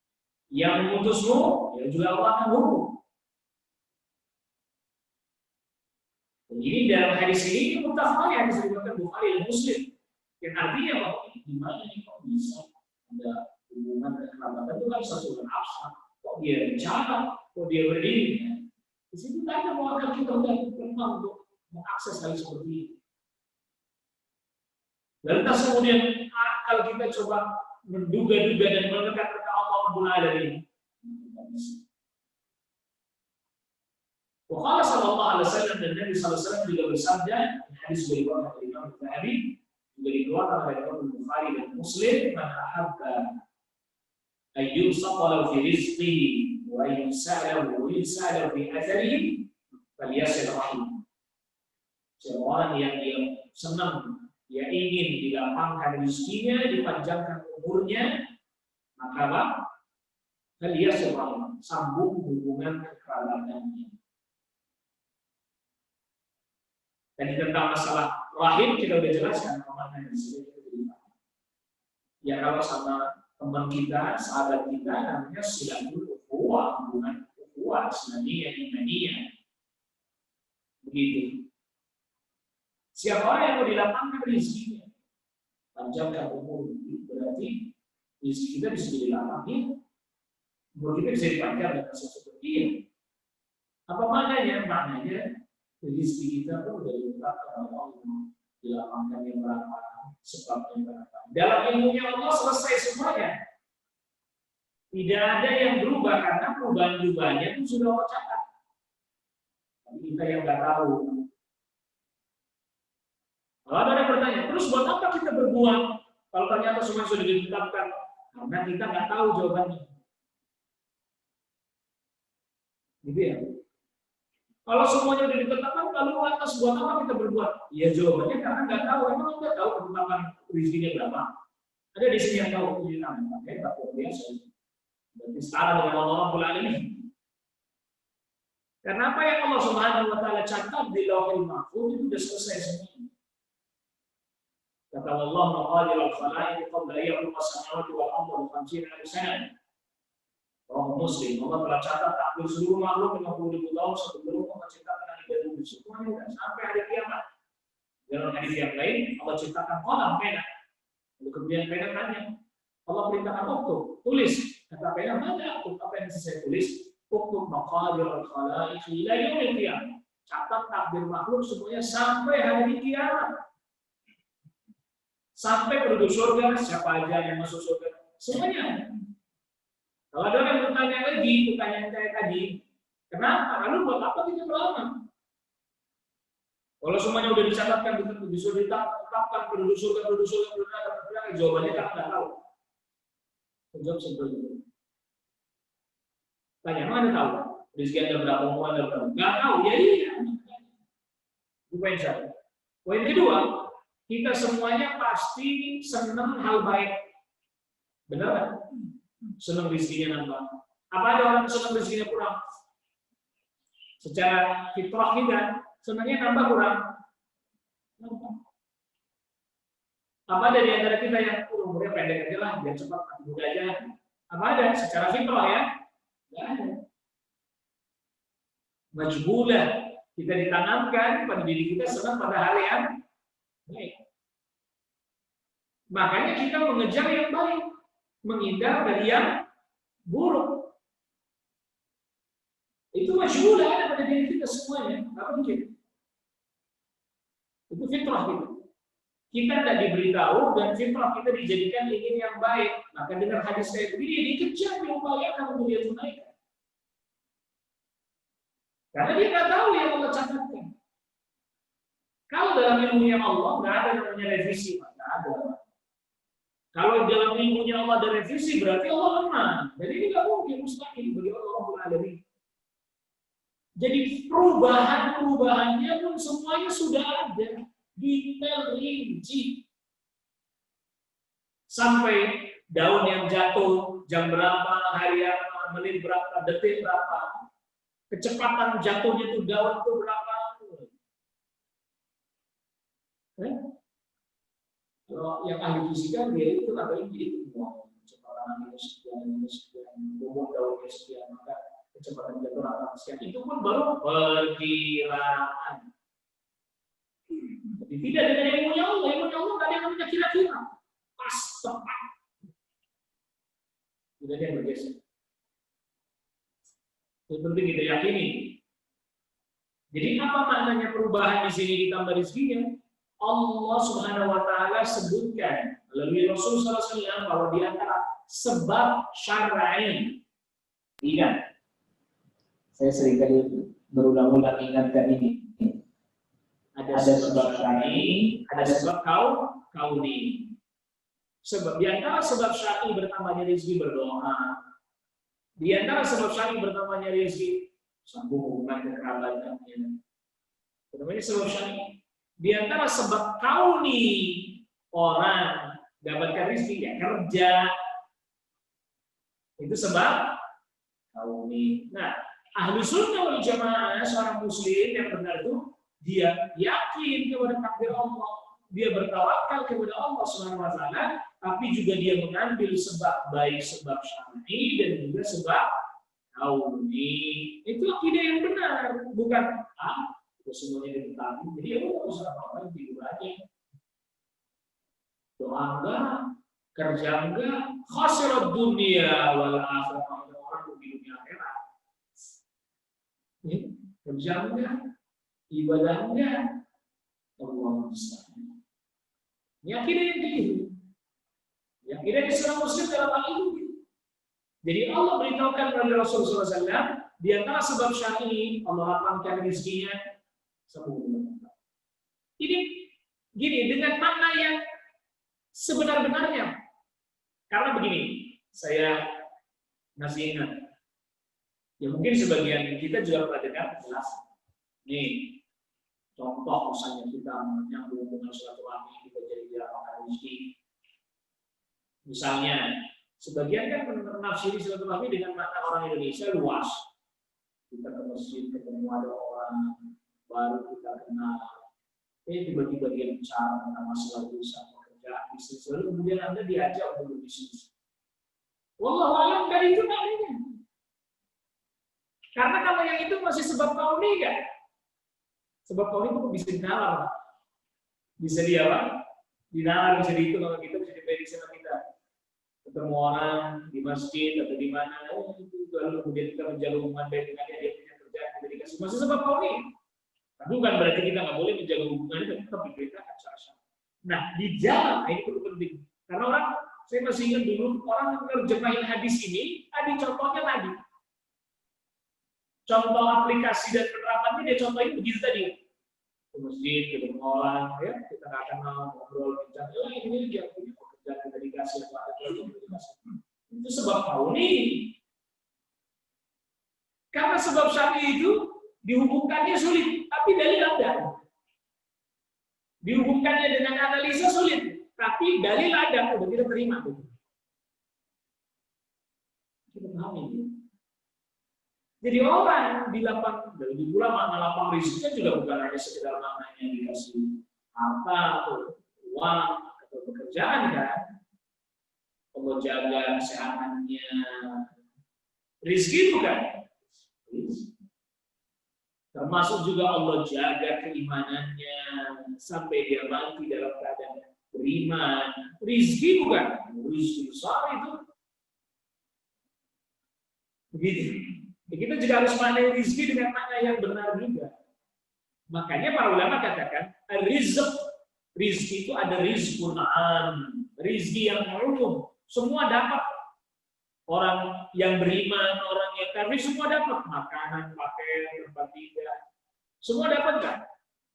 Yang memutusmu, ya juga Allah akan hukum. Dan ini dalam hadis ini muttafaq yang disebutkan Bukhari dan Muslim, yang artinya bahwa gimana nih kok bisa ada hubungan kekerabatan itu kan sesuatu yang abstrak. Kok dia bicara, kok dia berdiri? Ya. Di situ tanya bahwa kita sudah pernah untuk mengakses hal seperti ini. Lantas kemudian kalau kita coba menduga-duga dan mendekat kepada Allah Rabbul Alamin, Wa sallallahu alaihi wasallam, dan Nabi sallallahu alaihi wasallam juga bersabda, hadis dari Imam Al-Bukhari, juga dikeluarkan oleh Imam Bukhari dan Muslim, "Man ahabba ayyub saqala fi rizqihi wa yusa'alahu fi atharihi falyasil rahim." Siapa orang yang dia senang, dia ingin dilapangkan rezekinya, dipanjangkan umurnya, maka apa? Falyasil rahim, sambung hubungan kekerabatannya. Dan tentang masalah rahim kita sudah jelaskan kemana di sini. Ya kalau sama teman kita, sahabat kita, namanya silatul ukhuwah, hubungan ukhuwah, islamiyah, imaniyah. Begitu. Siapa orang yang mau dilapangkan rezekinya, panjangkan umur, berarti rezeki kita bisa dilapangkan, umur kita bisa dipanjang dengan sesuatu. Iya. Apa maknanya? Maknanya rezeki kita pun sudah ditetapkan oleh Allah, dilapangkan yang berapa, sebabnya berapa. Dalam ilmunya Allah selesai semuanya. Tidak ada yang berubah karena perubahan-perubahannya itu sudah Allah catat. Tapi kita yang nggak tahu. Kalau ada yang bertanya, terus buat apa kita berbuat? Kalau ternyata semua sudah ditetapkan, karena kita nggak tahu jawabannya. Gitu ya. Kalau semuanya sudah ditetapkan, lalu lantas buat apa kita berbuat? Ya jawabannya karena nggak tahu. Emang nggak tahu ketetapan rezekinya berapa? Ada di sini yang tahu puji tangan. Makanya tak biasa. Berarti setara dengan Allah Rabbul Alamin. Karena apa yang Allah Subhanahu Wa Taala catat di Lauhul Mahfuz itu sudah selesai semuanya. Kata Allah, "Maqadir al-khalaiq qabla an yakhluqa as-samawati wal arda bi 50,000 sana." Orang Muslim, Allah telah catat takdir seluruh makhluk 50.000 tahun sebelum Allah ciptakan langit dan bumi. Semuanya sudah sampai hari kiamat. Dalam hadis yang lain, Allah ciptakan kolam pena. Lalu kemudian pena tanya, Allah perintahkan untuk tulis. Kata pena, mana untuk apa yang saya tulis? Untuk maqadir al-khalaiq ila yaumil qiyamah. Catat takdir makhluk semuanya sampai hari kiamat. Sampai penduduk surga, siapa aja yang masuk surga, semuanya. Kalau ada yang bertanya lagi, pertanyaan saya tadi, kenapa? Lalu buat apa kita berlama? Kalau semuanya sudah dicatatkan, bisa ditetapkan penduduk surga, jawabannya kita nggak tahu. Jawab seperti itu. Tanya, mana tahu? Rezeki ada berapa, umur ada berapa? Nggak tahu, ya iya. Itu poin satu. Poin kedua, kita semuanya pasti senang hal baik. Benar kan? Senang rezekinya nambah. Apa ada orang senang rezekinya kurang? Secara fitrah kita, senangnya nambah kurang? Nambah. Apa ada di antara kita yang umurnya pendek aja lah, biar cepat muda aja? Apa ada? Secara fitrah ya? Tidak ada. Majbulah, kita ditanamkan pada diri kita senang pada hal yang baik. Makanya kita mengejar yang baik, menghindar dari yang buruk. Itu majbulah ada pada diri kita semuanya, nggak mungkin. Itu fitrah kita. Kita tidak diberitahu dan fitrah kita dijadikan ingin yang baik. Maka dengan hadis saya begini, dikejar, diupayakan untuk dia tunaikan. Karena dia nggak tahu yang Allah catatkan. Kalau dalam ilmunya Allah nggak ada namanya revisi, nggak ada. Kalau dalam ilmunya Allah ada revisi, berarti Allah lemah. Dan ini nggak mungkin, mustahil bagi Allah Rabbul Alamin. Jadi perubahannya pun semuanya sudah ada, detail rinci. Sampai daun yang jatuh jam berapa, hari apa, menit berapa, detik berapa. Kecepatan jatuhnya itu daun itu berapa? Kalau yang ahli fisika dia itu katanya gitu, kecepatan sekian, bobot daunnya sekian, maka kecepatan jatuh rata sekian. Itu pun baru perkiraan. Jadi tidak dengan ilmunya Allah nggak ada yang namanya kira-kira, pas tepat. Tidak ada yang bergeser. Itu penting kita yakini. Jadi apa maknanya perubahan di sini ditambah rezekinya? Allah Subhanahu Wa Taala sebutkan melalui Rasul SAW bahwa di antara sebab syar'i. Ingat, saya seringkali berulang-ulang ingatkan ini. Ada sebab syar'i, ada sebab kauni. Sebab di antara sebab syar'i bertambahnya rezeki berdoa. Di antara sebab syar'i bertambahnya rezeki sambung hubungan kekerabatan. Itu namanya sebab syar'i. Di antara sebab kauni orang dapatkan rezeki ya kerja. Itu sebab kauni. Nah, ahlu sunnah wal jamaah seorang muslim yang benar itu dia yakin kepada takdir Allah, dia bertawakal kepada Allah Subhanahu wa taala, tapi juga dia mengambil sebab baik sebab syar'i dan juga sebab kauni. Itu akidah yang benar, bukan semuanya ditanggung, jadi ya nggak usah apa-apa, tidur aja. Doa enggak, kerja enggak, khasirat dunia wal akhirah, orang di dunia akhirat. Kerja enggak, ibadah enggak, Allah mustahil. Yakin yang gitu. Yakin Islam Muslim dalam hal itu. Jadi Allah beritahukan kepada Rasulullah SAW, di antara sebab syar'i Allah lapangkan rezekinya sebelum. Ini gini dengan makna yang sebenar-benarnya. Karena begini, saya masih ingat. Ya mungkin sebagian kita juga pernah dengar jelas. Nih, contoh misalnya kita menyambung hubungan silaturahmi, kita jadi dirapatkan rezeki. Misalnya, sebagian kan menafsiri silaturahmi dengan makna orang Indonesia luas. Kita ke masjid, ketemu ada orang baru kita kenal. Tiba-tiba dia bicara tentang masalah usaha, pekerjaan, bisnis, lalu kemudian Anda diajak untuk berbisnis. Wallahu a'lam dari itu maknanya. Karena kalau yang itu masih sebab kauni kan? Sebab kauni itu bisa dinalar. Bisa dia apa? Dinalar, bisa dihitung sama kita, bisa diprediksi sama kita. Ketemu orang di masjid atau di mana, lalu kemudian kita menjalin hubungan baik dengannya, dia punya kerjaan, kita dikasih. Masih sebab kauni. Bukan berarti kita nggak boleh menjaga hubungan itu, tetap diberitakan secara. Nah, di jalan ini perlu penting. Karena orang, saya masih ingat dulu orang yang menerjemahin hadis ini, tadi contohnya tadi. Contoh aplikasi dan penerapannya dia contohin begitu tadi. Ke masjid, ketemu orang, ya kita nggak kenal, ngobrol, bincang. Ini dia punya pekerjaan, kita dikasih atau ada proyek kita dikasih. Itu sebab kauni. Karena sebab syar'i itu dihubungkannya sulit, tapi dalil ada. Dihubungkannya dengan analisa sulit, tapi dalil ada, udah kita terima. Kita pahami. Jadi orang di lapang, di bulan makna lapang rezekinya juga bukan hanya sekedar namanya dikasih harta atau uang atau pekerjaan kan. Allah jaga kesehatannya. Rezeki bukan. Termasuk juga Allah jaga keimanannya sampai dia mati dalam keadaan beriman. Rizki bukan, rizki besar itu. Begitu. Kita juga harus maknai rizki dengan makna yang benar juga. Makanya para ulama katakan, rizki itu ada rizqun am, rizki yang umum, semua dapat. Orang yang beriman, orang yang kafir semua dapat makanan, pakaian, tempat tinggal. Semua dapat kan?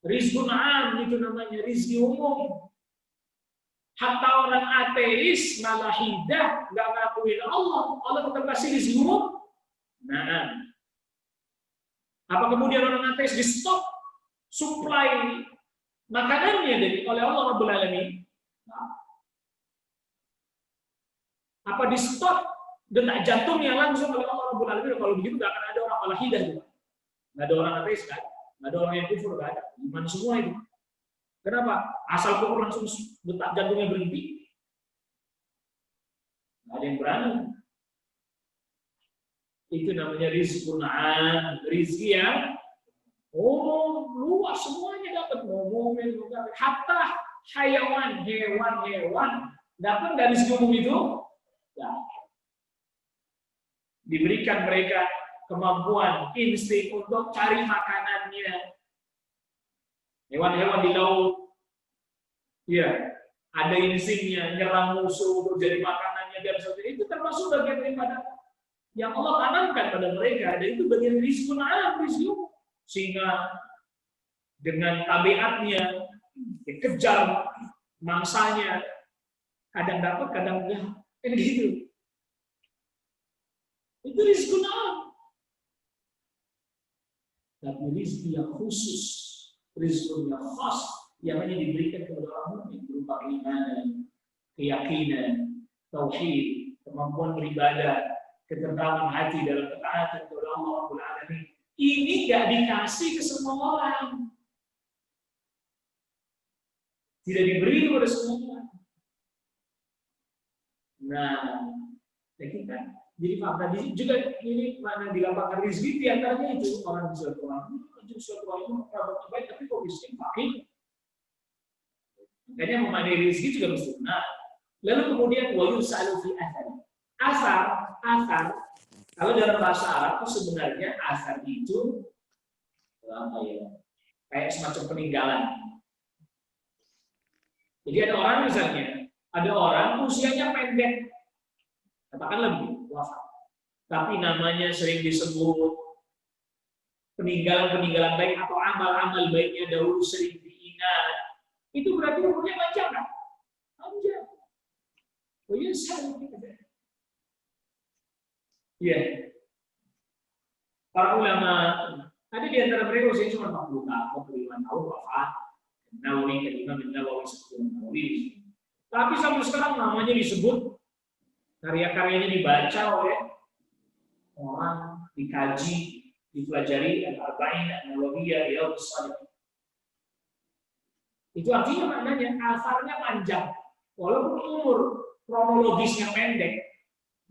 Rizqun am itu namanya rizki umum. Hatta orang ateis malah hidah nggak ngakuin Allah tetap kasih rizki umum. Nah, apa kemudian orang ateis di stop supply makanannya oleh Allah Rabbul Alamin? Apa di stop detak jantungnya langsung oleh Allah Rabbul Alamin? Kalau begitu nggak akan ada orang malah hidah juga. Nggak ada orang ateis kan? Nggak ada orang yang kufur, nggak ada. Iman semua itu. Kenapa? Asal kufur langsung detak jantungnya berhenti. Nggak ada yang berani. Itu namanya rizqun am, rizki yang luas, semuanya dapat. Ngomongin, hatta hewan dapat nggak rizki umum itu? Ya. Diberikan mereka kemampuan, insting untuk cari makanannya. Hewan-hewan di laut, ya, ada instingnya, nyerang musuh untuk jadi makanannya dan sebagainya. Itu termasuk bagian daripada yang Allah tanamkan pada mereka, dan itu bagian rizqun am, rizki. Sehingga dengan tabiatnya dikejar mangsanya, kadang dapat, kadang enggak, kan gitu. Itu rizqun am. Tapi rizki yang khusus, rizqun yang khas, yang hanya diberikan kepada orang mukmin berupa keimanan, keyakinan, tauhid, kemampuan beribadah, ketentraman hati dalam ketaatan kepada Allah Rabbul Alamin. Ini nggak dikasih ke semua orang. Tidak diberi kepada semua orang. Nah, kita Jadi fakta di sini juga ini mana digampangkan rezeki di antaranya itu orang bisa orang itu suatu orang itu kerabat baik tapi kok miskin fakir. Makanya memaknai rezeki juga mesti benar. Lalu kemudian wa yusalu fi asar. Asar kalau dalam bahasa Arab itu sebenarnya asar itu apa ya? Kayak semacam peninggalan. Jadi ada orang misalnya, ada orang usianya pendek, katakanlah lebih wafat, tapi namanya sering disebut peninggalan-peninggalan baik atau amal-amal baiknya dahulu sering diingat, itu berarti umurnya panjang kan? Panjang. Oh iya, iya. Para ulama ada di antara mereka usia cuma 40 tahun, 45 tahun wafat. Nawawi Imam Nawawi Nawawi. Tapi sampai sekarang namanya disebut, karya-karyanya dibaca oleh orang, dikaji, dipelajari Al-Arba'in An-Nawawiyah, Riyadhus Shalihin. Itu artinya maknanya asarnya panjang, walaupun umur kronologisnya pendek.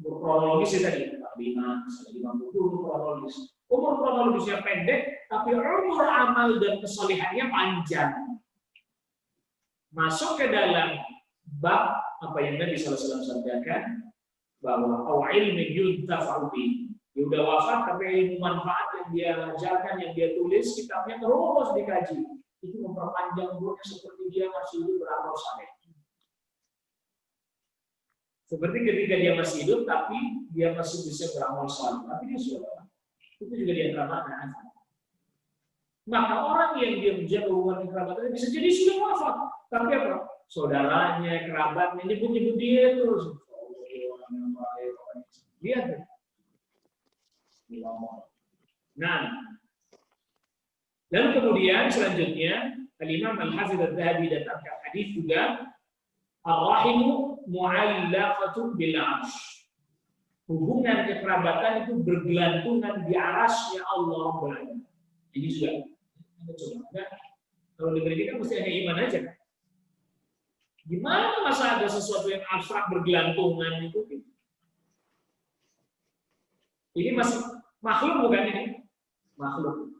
Umur kronologisnya tadi 50 kronologis. Umur kronologisnya pendek, tapi umur amal dan kesalehannya panjang. Masuk ke dalam bab apa yang Nabi sallallahu alaihi wasallam sampaikan bahwa ilmin yuntafa'u bihi. Dia udah wafat tapi ilmu manfaat yang dia ajarkan, yang dia tulis, kitabnya terus dikaji. Itu memperpanjang umurnya seperti dia masih hidup beramal saleh. Seperti ketika dia masih hidup tapi dia masih bisa beramal saleh, tapi dia sudah. Itu juga di antara makna. Maka orang yang dia menjaga hubungan kerabatannya bisa jadi sudah wafat, tapi apa? Saudaranya, kerabatnya nyebut-nyebut dia terus. Lihat. Nah, lalu kemudian selanjutnya Al-Imam Al-Hafidz Adz-Dzahabi datangkan hadis juga ar-rahimu mu'allaqatun bil 'arsy. Hubungan kekerabatan itu bergelantungan di arasy-Nya Allah Rabbul Alamin. Ini juga coba. Kalau diberi kita mesti hanya iman aja. Gimana masa ada sesuatu yang abstrak bergelantungan itu? Ini masih makhluk bukan ini? Makhluk.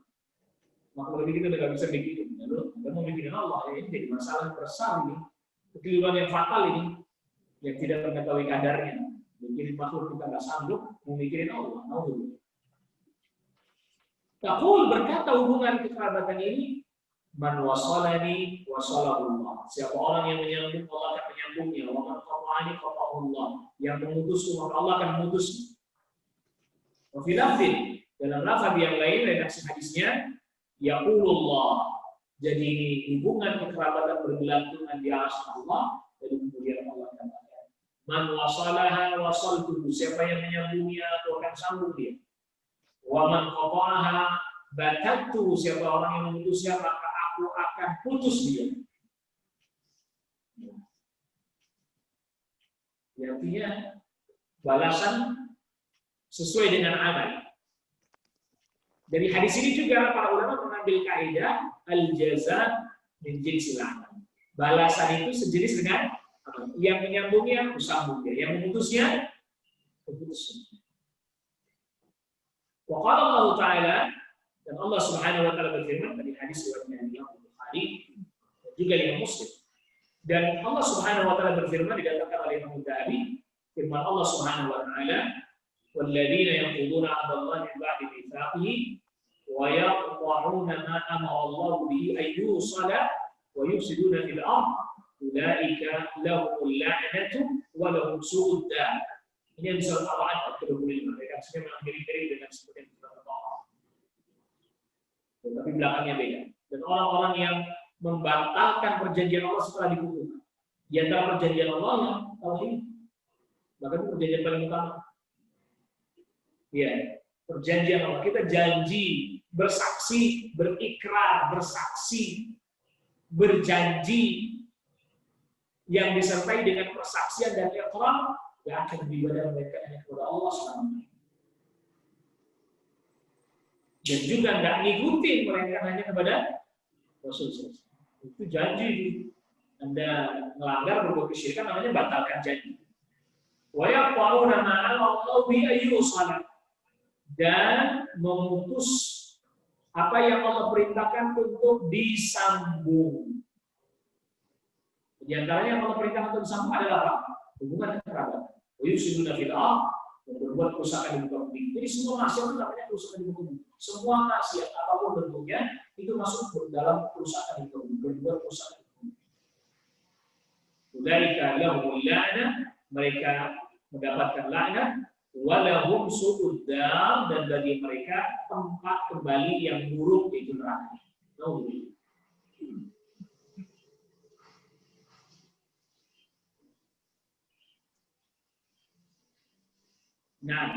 Makhluk ini kita tidak bisa bikin. Lalu kita mau bikin Allah, ya ini jadi masalah besar ini. Kekeliruan yang fatal ini, yang tidak mengetahui kadarnya. Bikin makhluk kita nggak sanggup memikirin Allah. Taqul berkata hubungan kekerabatan ini, man wasalani wasalahullah. Siapa orang yang menyambung Allah akan menyambungnya. Wa man qata'ani qata'ahullah. Yang memutusku maka Allah akan memutusnya. Wa fi lafdhin, dalam lafaz yang lain redaksi hadisnya yaqulullah. Jadi hubungan kekerabatan bergelantungan di atas Allah, dan kemudian Allah katakan man wasalaha wasaltuhu. Siapa yang menyambungnya aku akan sambung dia. Wa man qata'aha batattu. Siapa orang yang memutusnya maka aku akan putus dia. Artinya balasan sesuai dengan amal. Dari hadis ini juga para ulama mengambil kaidah al-jaza min jinsil amal. Balasan itu sejenis dengan apa? Yang menyambungnya sambung dia, yang memutusnya putus. Wa qala Allah Ta'ala, dan Allah Subhanahu wa taala berfirman pada hadis riwayat Imam Bukhari dan juga Imam Muslim. Dan Allah Subhanahu wa taala berfirman dikatakan oleh Imam Dzahabi, firman Allah Subhanahu wa taala, "Walladzina yanquduna 'ahdallahi min ba'di mitsaqihi wa yaqta'una ma amara Allah bihi ay yusala wa yufsiduna fil ardh, ulaika lahumul la'natu wa lahum su'ud dar." Ini yang surat Al-An'am 25. Mereka sebenarnya mengakhiri dengan sebutan Allah. Tapi belakangnya beda. Dan orang-orang yang membatalkan perjanjian Allah setelah dikutuk. Di antara perjanjian Allah yang tauhid. Bahkan perjanjian paling utama. Ya, perjanjian Allah. Kita janji, bersaksi, berikrar, bersaksi, berjanji yang disertai dengan persaksian dan iqrar, yang akan beribadah mereka hanya kepada Allah SWT. Dan juga nggak ngikutin mereka hanya kepada Rasul. Itu janji. Anda melanggar berbuat kesyirikan namanya batalkan janji. Wa yaqta'una ma Allah bi ayyusala, dan memutus apa yang Allah perintahkan untuk disambung. Di antaranya yang Allah perintahkan untuk disambung adalah apa? Hubungan kerabat. Wa yusiduna fil ardh, berbuat kerusakan di muka bumi. Jadi semua maksiat itu namanya kerusakan di muka bumi. Semua maksiat apapun bentuknya itu masuk dalam kerusakan di muka bumi, berbuat kerusakan di muka bumi. Ulaika lahumul la'nah, mereka mendapatkan laknat, walahum su'ud dar, dan bagi mereka tempat kembali yang buruk, yaitu neraka. Nah,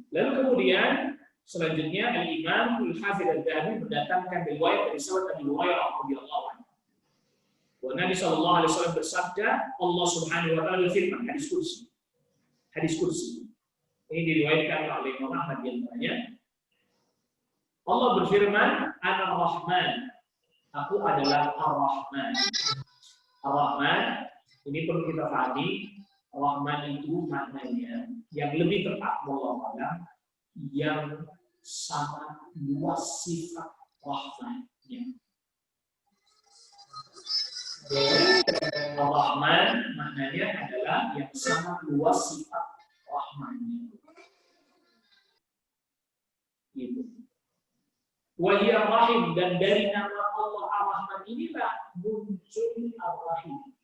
lalu kemudian selanjutnya Al-Imam Al-Hafidz Al-Dhahabi mendatangkan riwayat dari sahabat Abu Hurairah radhiyallahu anhu. Nabi sallallahu alaihi wasallam bersabda, Allah Subhanahu wa taala berfirman, hadis kursi. Hadis kursi. Ini diriwayatkan oleh Imam Ahmad di antaranya. Allah berfirman, Ar-Rahman. Aku adalah Ar-Rahman. Ar-Rahman, ini perlu kita pahami, Rahman itu maknanya yang lebih tepat Allah, yang sangat luas sifat rahmatnya. Ar-Rahman maknanya adalah yang sangat luas sifat rahmatnya. Gitu. Wahiyar Rahim, dan dari nama Allah Ar-Rahman inilah muncul Ar-Rahim.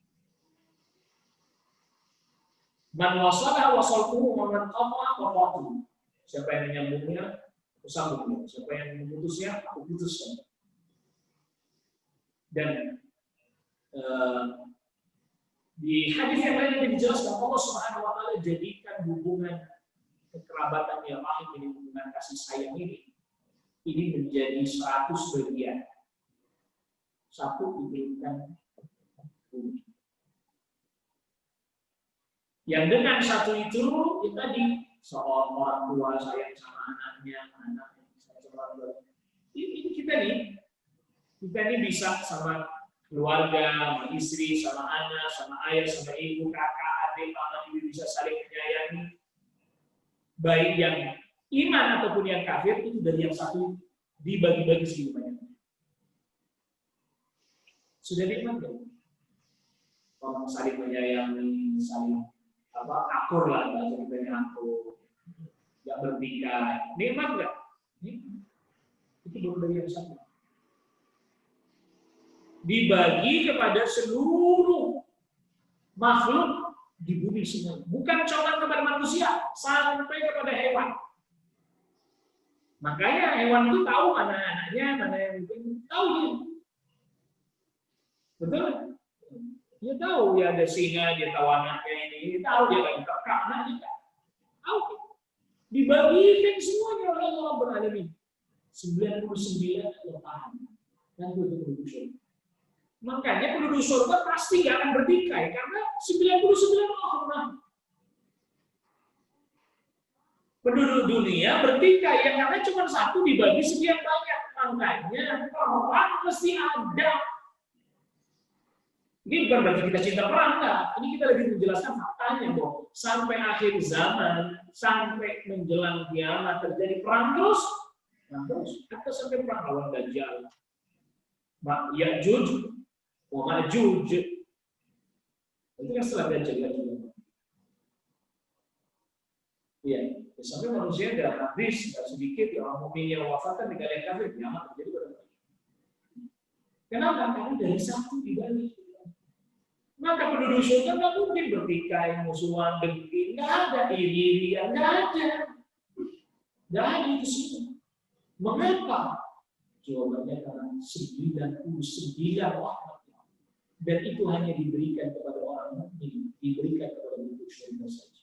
Man wasalah wasaltuhu, man qata'a qata'tuhu. Siapa yang menyambungnya, aku sambung. Siapa yang memutusnya, aku putuskan. Dan di hadis yang lain yang dijelaskan, Allah Subhanahu wa taala jadikan hubungan kekerabatan yang rahim ini, hubungan kasih sayang ini menjadi 100 bagian. Satu diberikan bumi. Yang dengan satu itu tadi seorang orang tua sayang sama anaknya sayang sama orang tua. Ini kita nih bisa sama keluarga, sama istri, sama anak, sama ayah, sama ibu, kakak, adik, paman, ibu bisa saling menyayangi. Baik yang iman ataupun yang kafir itu dari yang satu dibagi-bagi segitu banyak. Sudah nikmat kan? Kalau saling menyayangi, saling akur lah, bahasa kita yang akur, nggak bertikai, nikmat nggak? Itu baru dari yang satu. Dibagi kepada seluruh makhluk di bumi semua, bukan cuma kepada manusia, sampai kepada hewan. Makanya hewan itu tahu mana anaknya, mana yang mungkin tahu dia. Betul? Dia tahu, ya ada singa, dia tahu anaknya ini, dia tahu dia lagi kakak anaknya. Tahu. Dibagikan semuanya oleh Allah Rabbul Alamin. 99 lepahan. Dan penduduk surga. Makanya penduduk surga pasti gak akan bertikai, karena 99 Allah. Penduduk dunia bertikai, yang karena cuma satu dibagi sekian banyak. Makanya perang mesti ada. Ini bukan berarti kita cinta perang, enggak. Ini kita lagi menjelaskan faktanya bahwa sampai akhir zaman, sampai menjelang kiamat terjadi perang terus. Atau sampai perang lawan Dajjal, Ya'juj wa Ma'juj. Itu kan setelah Dajjal lagi. Iya, sampai manusia sudah habis, tidak sedikit ya orang mukmin yang wafat kan tidak ada kafir, kiamat terjadi pada mereka. Kenapa? Karena dari satu dibalik. Maka penduduk surga nggak mungkin bertikai, musuhan, dengki, nggak ada, iri-irian, nggak ada itu semua. Mengapa? Jawabannya karena 99 rahmat. Dan itu hanya diberikan kepada orang mukmin, diberikan kepada penduduk surga saja.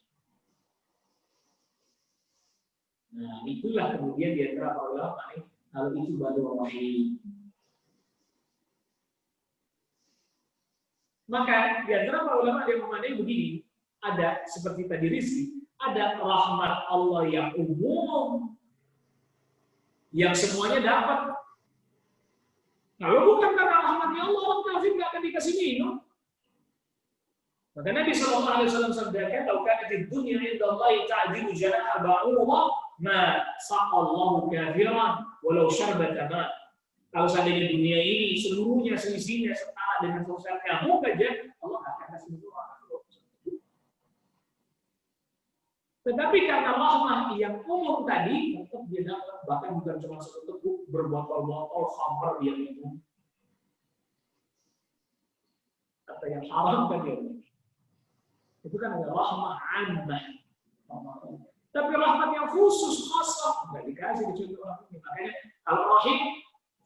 Nah, itulah kemudian di antara para ulama hal itu baru rahim. Maka di antara para ulama yang memandai begini, ada seperti tadi Rizki, ada rahmat Allah yang umum, yang semuanya dapat. Kalau bukan karena rahmatnya Allah, orang kafir nggak akan dikasih minum. Maka Nabi SAW sabdakan, "Lau kanatid dunya indallahi ta'dilu janaha ba'udah, ma saqallahu kafiran walau syarbata ma." Kalau seandainya dunia ini seluruhnya seisinya setara dengan seusia nyamuk aja, Allah akan kasih minum. Tetapi karena rahmah yang umum tadi, tetap dia dapat, bahkan bukan cuma satu teguk, berbotol-botol khamr dia minum. Kata yang haram kan dia. Itu kan ada rahmah ammah. Tapi rahmat yang khusus, khasah, nggak dikasih kecuali orang ini. Makanya kalau rahim,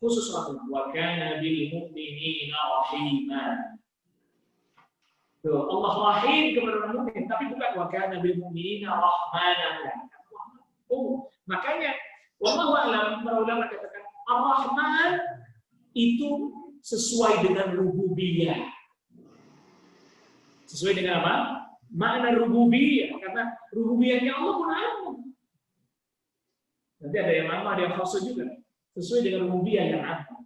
khusus rahmat. Wa kana bil mu'minina rahimah. Tuh, Allah rahim kepada orang mukmin, tapi bukan wa kana bil mu'minina rahmanan. Makanya wallahu a'lam, para ulama katakan Ar-Rahman itu sesuai dengan rububiyah. Sesuai dengan apa? Makna rububiyah, karena rububiyahnya Allah pun amun. Nanti ada yang amma, ada yang khassa juga. Sesuai dengan rububiyah yang amun.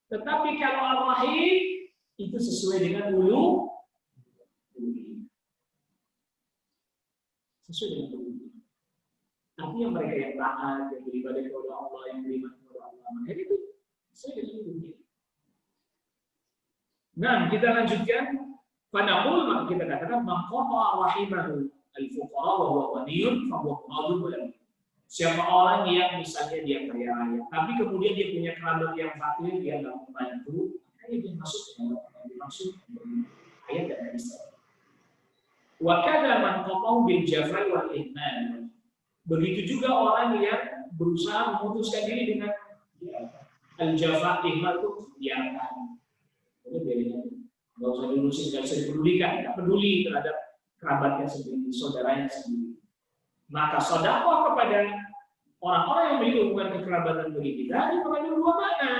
Tetapi kalau Ar-Rahim itu sesuai dengan ulu. Sesuai dengan ulu. Artinya mereka yang taat, yang beribadah kepada Allah, yang beriman kepada Allah. Maka itu sesuai dengan ulu. Nah, kita lanjutkan. Fanaqul, maka kita katakan maqata rahimahu al-fuqara wa huwa ghaniyun fa huwa qadun. Siapa orang yang misalnya dia kaya raya, tapi kemudian dia punya kerabat yang fakir, dia enggak membantu, maka dia masuk yang dimaksud ayat dan hadis. Wa kadza man qatahu bil jafai wal ihmal. Begitu juga orang yang berusaha memutuskan diri dengan al-jafa, ihmal itu diangkat. Itu bedanya. Nggak usah diurusin, nggak usah dipedulikan, nggak peduli terhadap kerabatnya sendiri, saudaranya sendiri. Maka sedekah kepada orang-orang yang memiliki hubungan kekerabatan bagi kita, ini mengandung dua makna.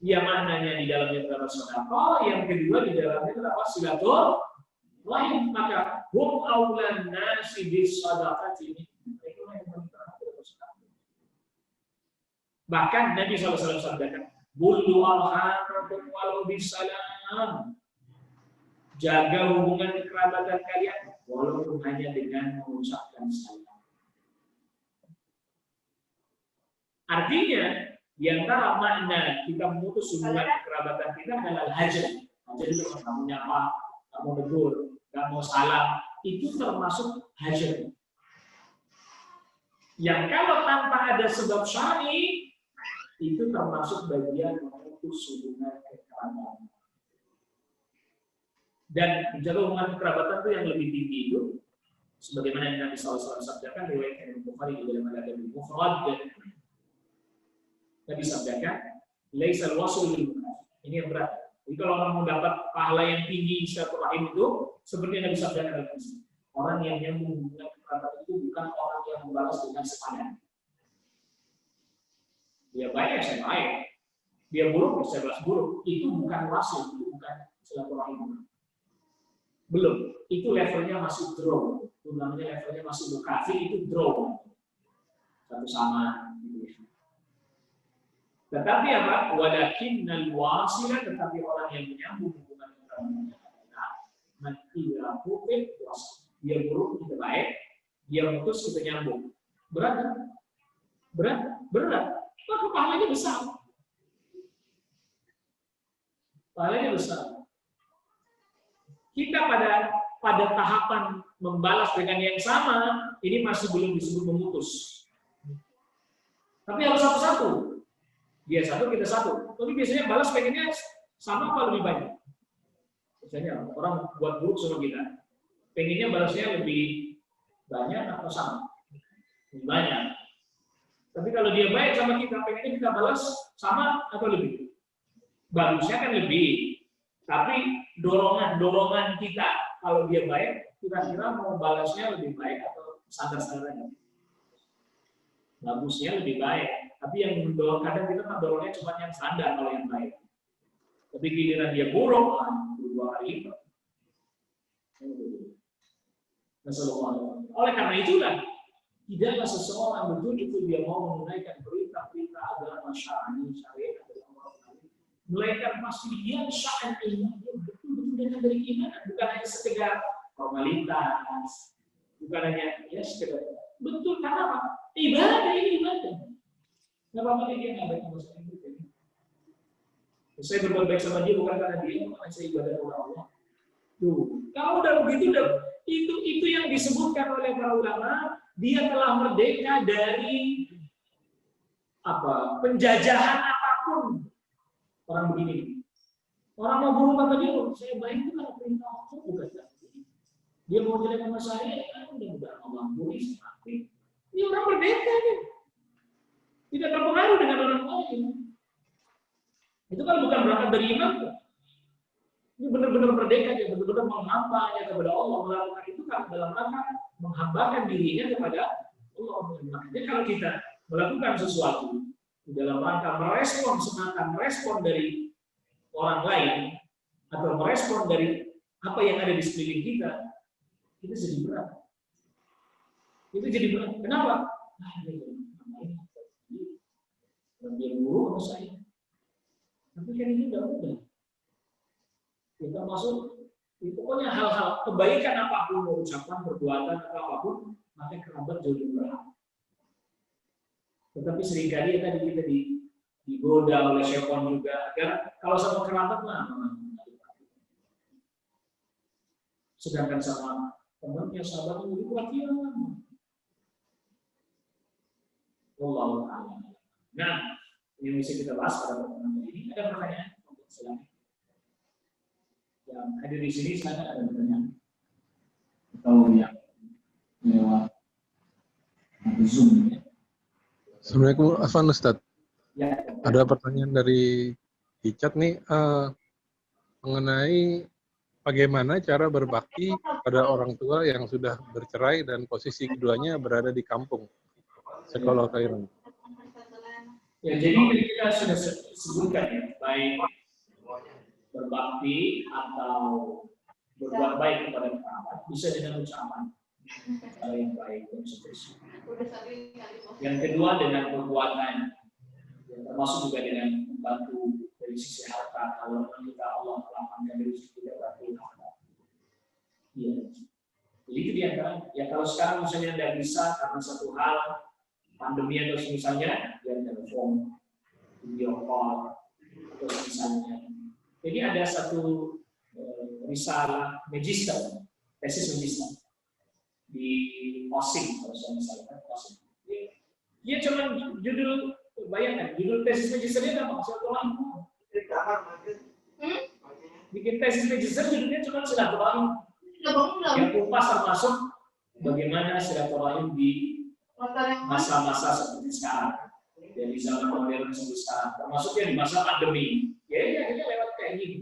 Ya maknanya di dalamnya terdapat sedekah, yang kedua di dalamnya terdapat silaturahim. Maka hum aulan nasi bis sadaqati. Bahkan Nabi SAW sabdakan, "Bullu arhamakum walau bisalam." Jaga hubungan kekerabatan kalian walaupun hanya dengan mengucapkan salam. Artinya, di antara makna kita memutus hubungan kekerabatan kita adalah hajar. Hajar itu nggak mau nyapa, nggak mau negur, nggak mau salam. Itu termasuk hajar. Yang kalau tanpa ada sebab syar'i, itu termasuk bagian memutus hubungan kekerabatan. Dan menjaga hubungan kekerabatan itu yang lebih tinggi itu, sebagaimana yang Nabi SAW sabdakan, riwayat Imam Bukhari di dalam Al-Adab al-Mufrad, Nabi sabdakan, "Laisal wasl lil munafiq." Ini yang berat. Jadi kalau orang mau dapat pahala yang tinggi silaturahim itu, seperti yang Nabi sabdakan dalam hadis, orang yang nyambung hubungan kekerabatan itu bukan orang yang membalas dengan sepadan. Dia baik, saya baik. Dia buruk, saya balas buruk. Itu bukan wasl, itu bukan silaturahim. Belum, itu levelnya masih draw. Itu namanya levelnya masih mukafir, itu draw. Satu sama. Tetapi apa? Walakinnal wasila, tetapi orang yang menyambung hubungan kekerabatan dia buruk, kita baik. Dia putus, kita nyambung. Berat kan? Berat. Maka pahalanya besar. Pahalanya besar. Kita pada tahapan membalas dengan yang sama, ini masih belum disebut memutus. Tapi harus satu-satu. Dia satu, kita satu. Tapi biasanya balas pengennya sama apa lebih banyak? Biasanya orang buat buruk sama kita, pengennya balasnya lebih banyak atau sama? Lebih banyak. Tapi kalau dia baik sama kita, pengennya kita balas sama atau lebih? Bagusnya kan lebih. Tapi dorongan kita, kalau dia baik, kira-kira mau balasnya lebih baik atau standar-standarnya? Bagusnya lebih baik. Tapi yang mendorong, kadang kita kan dorongnya cuma yang standar kalau yang baik. Tapi giliran dia buruk, dua kali lipat. Oleh karena itulah, tidaklah seseorang betul-betul dia mau menunaikan perintah-perintah agama syar'i, syariat, melainkan pasti dia sya'an ilmu, dia betul-betul tuntutan dari keimanan, bukan hanya sekedar formalitas, bukan hanya ya sekedar betul karena apa? Ibadah ini ibadah. Nggak apa-apa dia nggak baik sama saya. Saya berbuat baik sama dia bukan karena dia, karena saya ibadah kepada Allah. Tuh, kalau udah begitu, itu yang disebutkan oleh para ulama, dia telah merdeka dari apa? Penjajahan apapun. Orang begini. Orang mau bunuh kata dia, saya baik itu karena perintah Allah bukan. Dia mau jelek sama saya, udah Allah ampuni mati. Ini orang merdeka nih. Tidak terpengaruh dengan orang lain. Itu kan bukan berangkat dari iman. Ini benar-benar merdeka, dia benar-benar menghambanya kepada Allah. Melakukan itu kan dalam rangka menghambakan dirinya kepada Allah. Makanya kalau kita melakukan sesuatu di dalam rangka merespon semata, merespon dari orang lain, atau merespon dari apa yang ada di sekeliling kita, itu jadi berat. Itu jadi berat. Kenapa? Dia buruk sama saya. Tapi kan ini udah mudah. Kita masuk, pokoknya hal-hal kebaikan apapun, ucapan, perbuatan, atau apapun, maka kerabat jauh lebih berat. Tetapi seringkali tadi kita digoda oleh syaitan juga. Agar kalau sama kerabat mah, sedangkan sama temannya, sahabatnya lebih kuat ya. Wallahu a'lam. Nah, yang bisa kita bahas pada pertemuan ini ada pertanyaan untuk selanjutnya. Yang hadir di sini silakan ada pertanyaan atau yang lewat Zoom. Assalamualaikum Afan Ustaz. Ya. Ada pertanyaan dari chat nih mengenai bagaimana cara berbakti pada orang tua yang sudah bercerai dan posisi keduanya berada di kampung. Sekolah khairan. Ya, jadi kita sudah sebutkan ya, baik berbakti atau berbuat baik kepada kerabat bisa dengan ucapan yang baik dan seterusnya. Yang kedua dengan perbuatan, termasuk juga dengan membantu dari sisi harta. Kalau kita Allah melapangkan dari sisi kita bantu harta. Ya. Jadi itu dia kan. Ya kalau sekarang misalnya tidak bisa karena satu hal pandemi atau misalnya ya telepon, video call atau misalnya. Jadi ada satu risalah magister, tesis magister di Osing kalau saya misalkan Osing. Dia cuma judul, bayangkan judul tesis magisternya apa? Silaturahmi. Bikin tesis magister judulnya cuma silaturahmi. Yang kupas termasuk bagaimana silaturahmi di masa-masa seperti sekarang, dari zaman modern seperti sekarang, termasuknya di masa pandemi. Ya kita lewat kayak gini,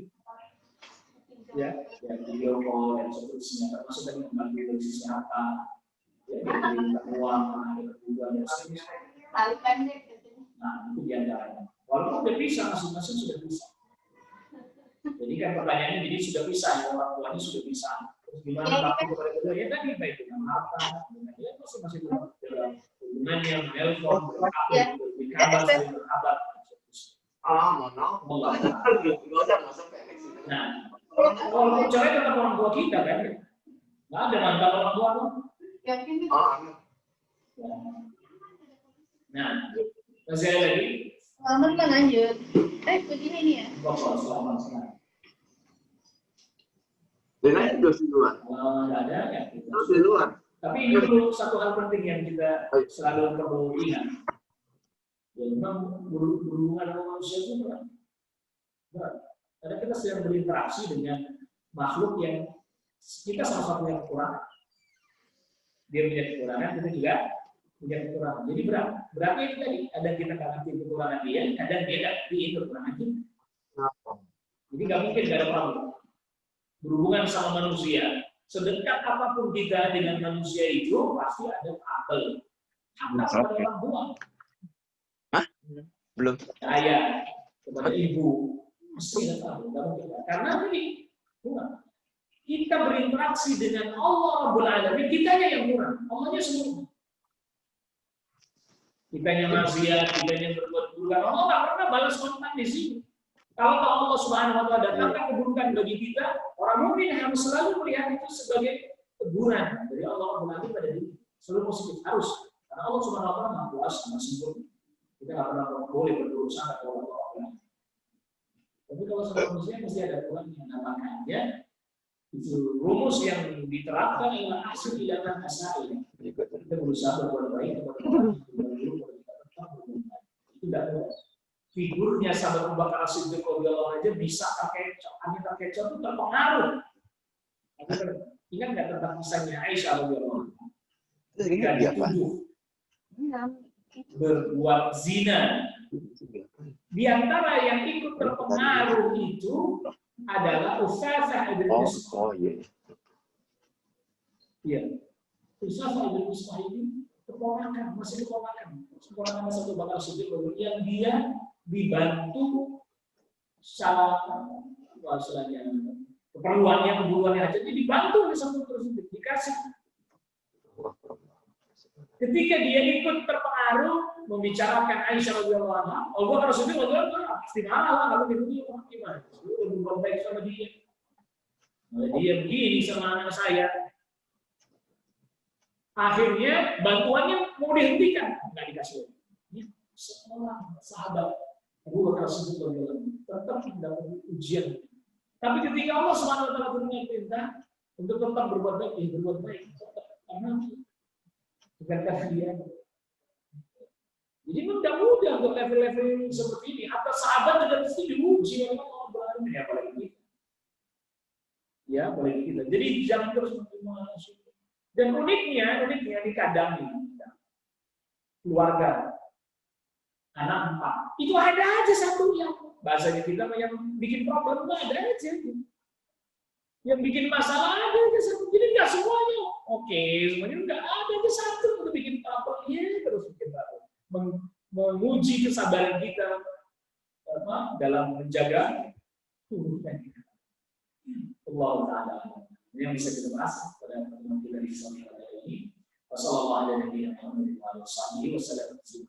ya video call dan seterusnya, termasuk dari membantu dari sisi harta, ya dari uang, dari kebutuhan dan seterusnya. Nah itu diantaranya. Walaupun udah bisa, masing-masing sudah bisa. Jadi kan pertanyaannya, jadi sudah bisa ya, orang tuanya sudah bisa. Gimana bakti kepada kedua ya tadi baik dengan harta, dengan dia masih dalam hubungannya, menelpon, berkabar, saling berkabar. Nah, kalau cerai tetap orang tua kita kan, nggak ada mantan orang tua tuh. Nah, masih ada lagi. Selamat lanjut. Begini nih ya. Selamat. Dan itu di luar. Nggak ada ya. Terus di luar. Tapi ini dulu satu hal penting yang kita selalu perlu ingat. Ya, memang berhubungan dengan manusia itu berat. Karena kita sedang berinteraksi dengan makhluk yang kita sama-sama punya kekurangan. Dia punya kekurangan, kita juga punya kekurangan. Jadi beratnya itu tadi. Kadang kita nggak ngerti kekurangan dia, kadang dia nggak ngerti kekurangan kita. Jadi nggak mungkin nggak ada problem. Berhubungan sama manusia, sedekat apapun kita dengan manusia itu pasti ada kabel. Hatta kepada orang tua. Hah? Belum. Ayah kepada ibu mesti ada kabel. Karena ini kita berinteraksi dengan Allah Rabbul Alamin, kitanya yang kurang, Allahnya sempurna. Kitanya maksiat, kitanya berbuat buruk. Allah nggak pernah balas kontak di sini. Kalau Allah Subhanahu wa taala datangkan keburukan bagi kita, orang mukmin harus selalu melihat itu sebagai teguran dari Allah Rabbul Alamin pada diri. Selalu positif harus. Karena Allah Subhanahu wa taala Maha Kuasa, Maha sempurna. Kita nggak pernah boleh berburuk sangka kepada Allah. Tapi kalau sama manusia mesti ada Tuhan yang namakannya itu rumus yang diterapkan adalah asal ilahan asal. Kita berusaha berbuat baik kepada orang yang itu tidak mudah. Figurnya sahabat Abu Bakar As-Siddiq radhiyallahu aja bisa pakai aneka kecap itu terpengaruh. Ingat nggak tentang kisahnya Aisyah radhiyallahu anha? Ketika dituduh berbuat zina. Di antara yang ikut terpengaruh itu adalah Utsasah ibn Mistah. Iya. Utsasah ibn Mistah ini masih keponakan satu Bakar Siddiq yang dia dibantu secara keperluannya aja, jadi dibantu oleh satu tersebut, dikasih. Ketika dia ikut terpengaruh membicarakan Aisyah radhiyallahu anha, Allah Rasulullah radhiyallahu anha pasti marah lah kalau dia gimana? Sudah berbuat baik sama dia. Dia begini sama anak saya. Akhirnya bantuannya mau dihentikan, nggak dikasih. Seorang sahabat Abu Bakar As-Siddiq tetap mendapat ujian. Tapi ketika Allah Subhanahu wa taala berikan perintah untuk tetap berbuat baik, tetap karena bukan karena dia. Jadi tidak mudah untuk level-level seperti ini. Atas sahabat juga mesti diuji oleh Allah Subhanahu wa taala, apalagi kita. Ya, apalagi kita. Jadi jangan terus menerima. Dan uniknya di kadang ini keluarga anak 4 itu ada aja satu yang bahasanya kita yang bikin problem itu ada aja, yang bikin masalah ada aja satu. Jadi nggak semuanya oke, semuanya nggak ada aja satu untuk bikin problem. Ya terus bikin problem, menguji kesabaran kita dalam menjaga tubuhnya kita. Allah Taala ini yang bisa kita bahas pada pertemuan kita di sore hari ini. Wassalamualaikum warahmatullahi wabarakatuh.